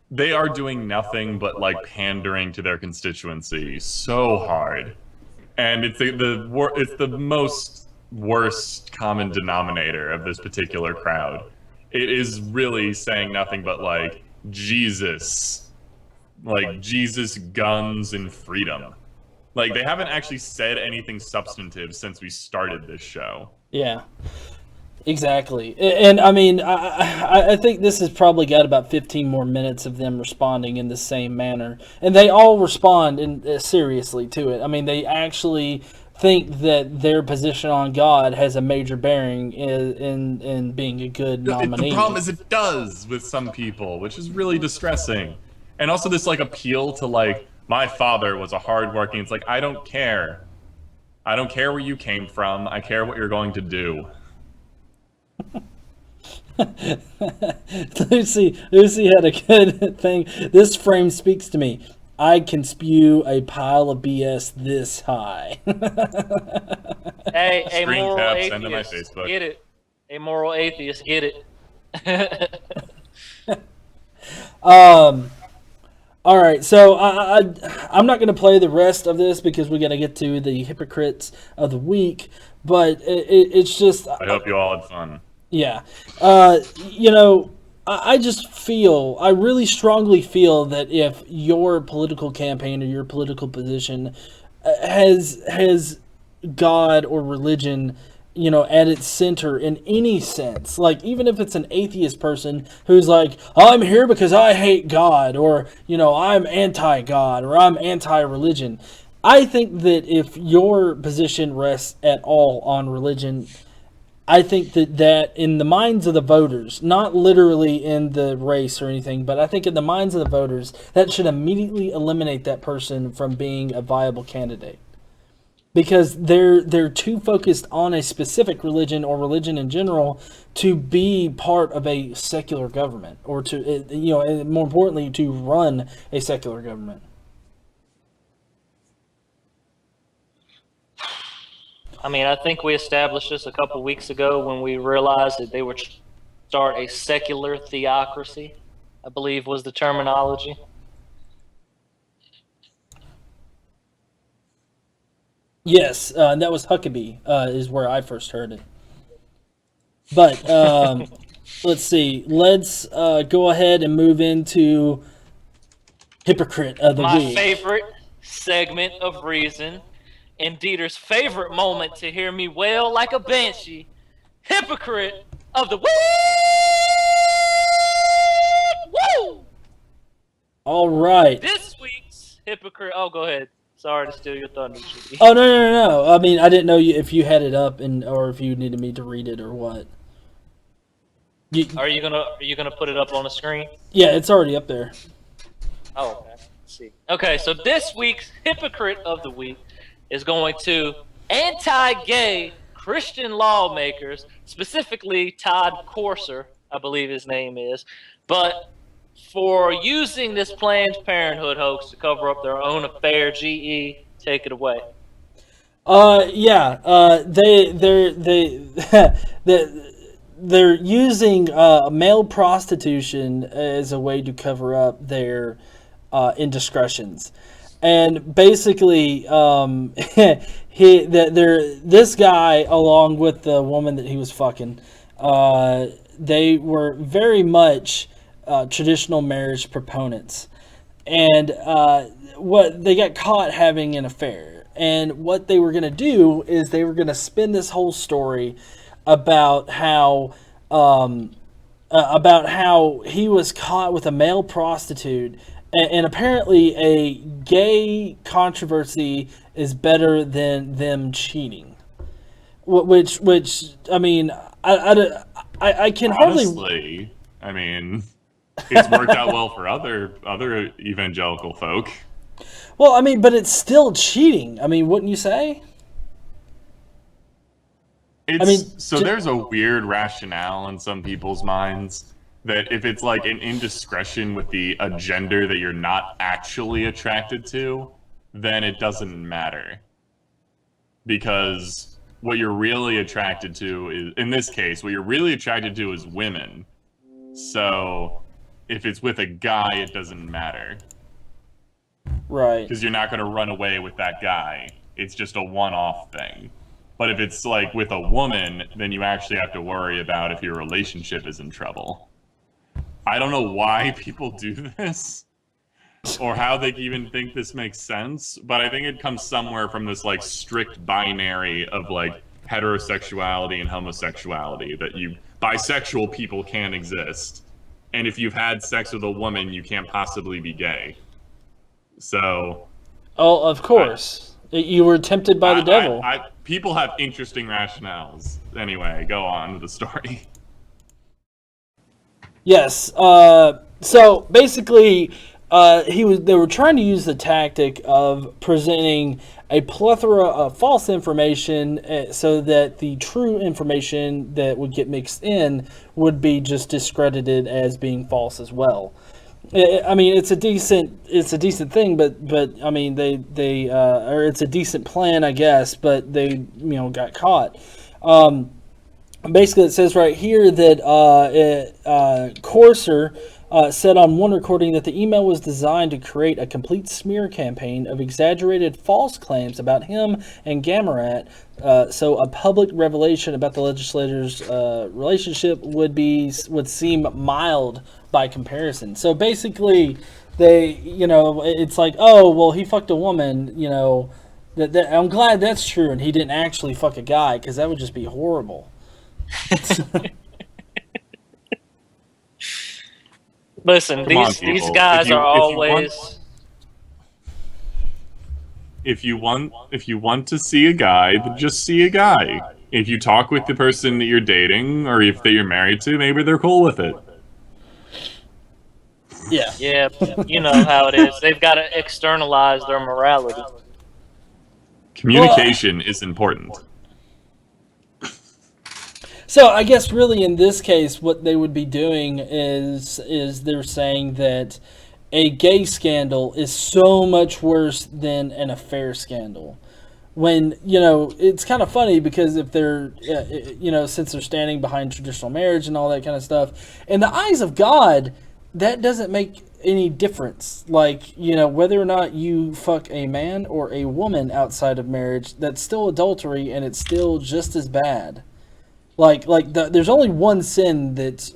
they are doing nothing but, like, pandering to their constituency so hard. And it's the most worst common denominator of this particular crowd. It is really saying nothing but, like, Jesus, guns, and freedom. Like, they haven't actually said anything substantive since we started this show. Yeah, exactly. And I mean, I think this has probably got about 15 more minutes of them responding in the same manner. And they all respond seriously to it. I mean, they actually think that their position on God has a major bearing in being a good nominee. The problem is it does with some people, which is really distressing. And also this, like, appeal to, like, my father was a hardworking. It's like, I don't care. I don't care where you came from. I care what you're going to do. Lucy had a good thing. This frame speaks to me. I can spew a pile of BS this high. Hey, Screen moral cap, atheist, send to my Facebook. get it. A moral atheist, get it. All right, so I'm not going to play the rest of this because we're going to get to the hypocrites of the week, but it's just... I hope you all had fun. Yeah. I just feel, I really strongly feel that if your political campaign or your political position has God or religion at its center in any sense. Like, even if it's an atheist person who's like, I'm here because I hate God, or, I'm anti-God, or I'm anti-religion. I think that if your position rests at all on religion, I think that in the minds of the voters, not literally in the race or anything, but I think in the minds of the voters, that should immediately eliminate that person from being a viable candidate. Because they're too focused on a specific religion or religion in general to be part of a secular government, or to, more importantly, to run a secular government. I mean, I think we established this a couple weeks ago when we realized that they would start a secular theocracy, I believe was the terminology. Yes, that was Huckabee, is where I first heard it. But let's see. Let's go ahead and move into Hypocrite of the My Week. favorite segment of Reason, and Dieter's favorite moment to hear me wail like a banshee. Hypocrite of the Week! Woo! All right. This week's Hypocrite... Oh, go ahead. Sorry to steal your thunder, Shitty. Oh, no. I mean, I didn't know if you had it up or if you needed me to read it or what. Are you gonna put it up on the screen? Yeah, it's already up there. Oh, okay. Let's see. Okay, so this week's Hypocrite of the Week is going to anti-gay Christian lawmakers, specifically Todd Courser, I believe his name is, but for using this Planned Parenthood hoax to cover up their own affair. GE, take it away. They're using male prostitution as a way to cover up their indiscretions, and basically, this guy, along with the woman that he was fucking, they were very much traditional marriage proponents, and what they got caught having an affair. And what they were going to do is they were going to spin this whole story about how he was caught with a male prostitute, and apparently a gay controversy is better than them cheating. Which I mean, I can hardly. Honestly, I mean, it's worked out well for other evangelical folk. Well, I mean, but it's still cheating. I mean, wouldn't you say? There's a weird rationale in some people's minds that if it's like an indiscretion with a gender that you're not actually attracted to, then it doesn't matter. Because what you're really attracted to is, in this case, what you're really attracted to is women. So if it's with a guy, it doesn't matter. Right. Because you're not going to run away with that guy. It's just a one-off thing. But if it's like with a woman, then you actually have to worry about if your relationship is in trouble. I don't know why people do this or how they even think this makes sense, but I think it comes somewhere from this like strict binary of like heterosexuality and homosexuality, that bisexual people can't exist. And if you've had sex with a woman, you can't possibly be gay. So... Oh, of course. You were tempted by the devil. People have interesting rationales. Anyway, go on with the story. Yes. So basically, they were trying to use the tactic of presenting a plethora of false information so that the true information that would get mixed in would be just discredited as being false as well. I mean, it's a decent thing, but I mean, or it's a decent plan, I guess, but they, got caught. Basically, it says right here that Corser said on one recording that the email was designed to create a complete smear campaign of exaggerated false claims about him and Gamarat, so a public revelation about the legislators' relationship would seem mild by comparison. So basically, it's like, oh, well, he fucked a woman, that I'm glad that's true, and he didn't actually fuck a guy, because that would just be horrible. Listen, these guys are always... If you want to see a guy, then just see a guy. If you talk with the person that you're dating, or that you're married to, maybe they're cool with it. Yeah. Yeah, you know how it is. They've got to externalize their morality. Communication is important. So I guess really in this case, what they would be doing is they're saying that a gay scandal is so much worse than an affair scandal. When, it's kind of funny because if they're, since they're standing behind traditional marriage and all that kind of stuff, in the eyes of God, that doesn't make any difference. Like, whether or not you fuck a man or a woman outside of marriage, that's still adultery and it's still just as bad. There's only one sin that's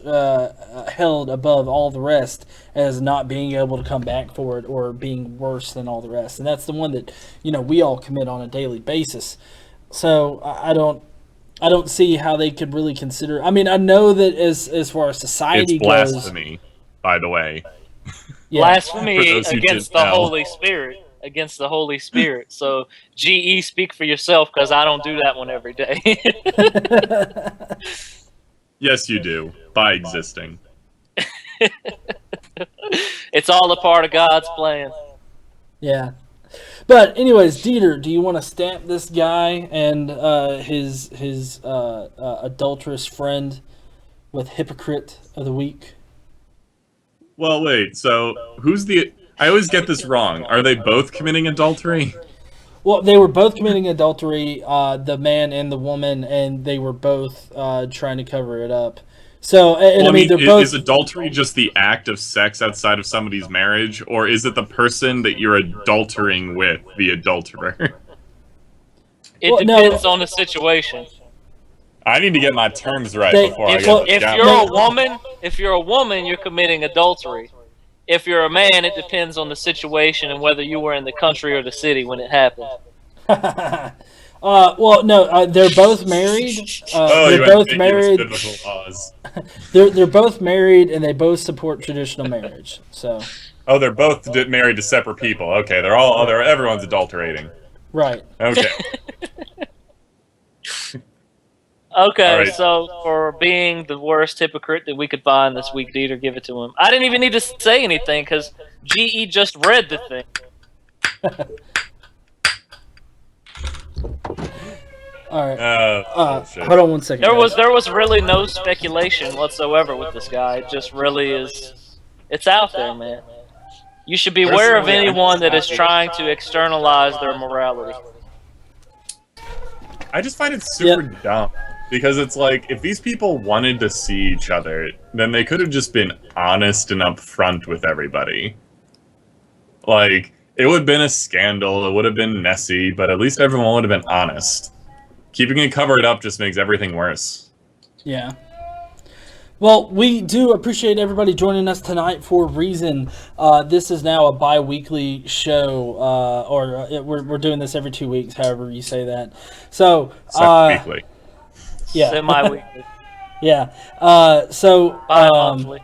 held above all the rest as not being able to come back for it or being worse than all the rest, and that's the one that we all commit on a daily basis. So I don't see how they could really consider. I mean, I know that as far as society goes, it's blasphemy, by the way. Yeah. Blasphemy against the Holy Spirit. Against the Holy Spirit. So, GE, speak for yourself, because I don't do that one every day. Yes, you do. By existing. It's all a part of God's plan. Yeah. But anyways, Dieter, do you want to stamp this guy and his adulterous friend with Hypocrite of the Week? Well, wait. So, who's the... I always get this wrong. Are they both committing adultery? Well, they were both committing adultery, the man and the woman, and they were both trying to cover it up. So, they're both... Is adultery just the act of sex outside of somebody's marriage, or is it the person that you're adultering with, the adulterer? It depends on the situation. I need to get my terms right before I get If you're a woman, you're committing adultery. If you're a man, it depends on the situation and whether you were in the country or the city when it happened. Well, no, they're both married. They're both married. Biblical laws. They're both married, and they both support traditional marriage. So. Oh, they're both married to separate people. Okay, everyone's adulterating. Right. Okay. Okay, right. So for being the worst hypocrite that we could find this week, Dieter, give it to him. I didn't even need to say anything because GE just read the thing. All right. Hold on one second. There was really no speculation whatsoever with this guy. It just really is. It's out there, man. You should be aware of anyone that is trying to externalize their morality. I just find it super dumb. Because it's like, if these people wanted to see each other, then they could have just been honest and upfront with everybody. Like, it would have been a scandal, it would have been messy, but at least everyone would have been honest. Keeping it covered up just makes everything worse. Yeah. Well, we do appreciate everybody joining us tonight for Reason. This is now a bi-weekly show, we're doing this every 2 weeks, however you say that. So, weekly. Yeah. Semi-weekly. Yeah. Bi-monthly.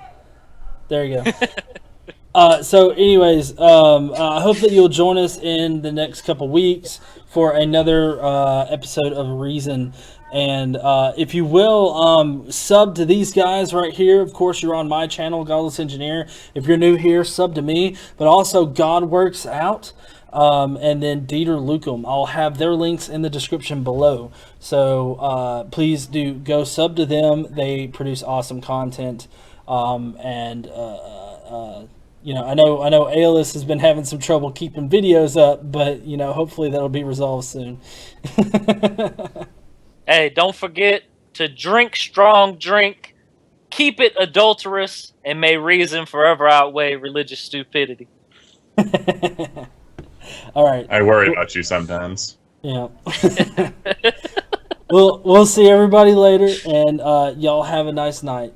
There you go. So anyways, I hope that you'll join us in the next couple weeks for another episode of Reason. And if you will, sub to these guys right here. Of course, you're on my channel, Godless Engineer. If you're new here, sub to me. But also, God Works Out. And then Dieter Lukum. I'll have their links in the description below. So please do go sub to them. They produce awesome content. You know, I know ALS has been having some trouble keeping videos up, but you know, hopefully that'll be resolved soon. Hey, don't forget to drink strong drink, keep it adulterous, and may reason forever outweigh religious stupidity. All right. I worry about you sometimes. Yeah. We'll see everybody later, and y'all have a nice night.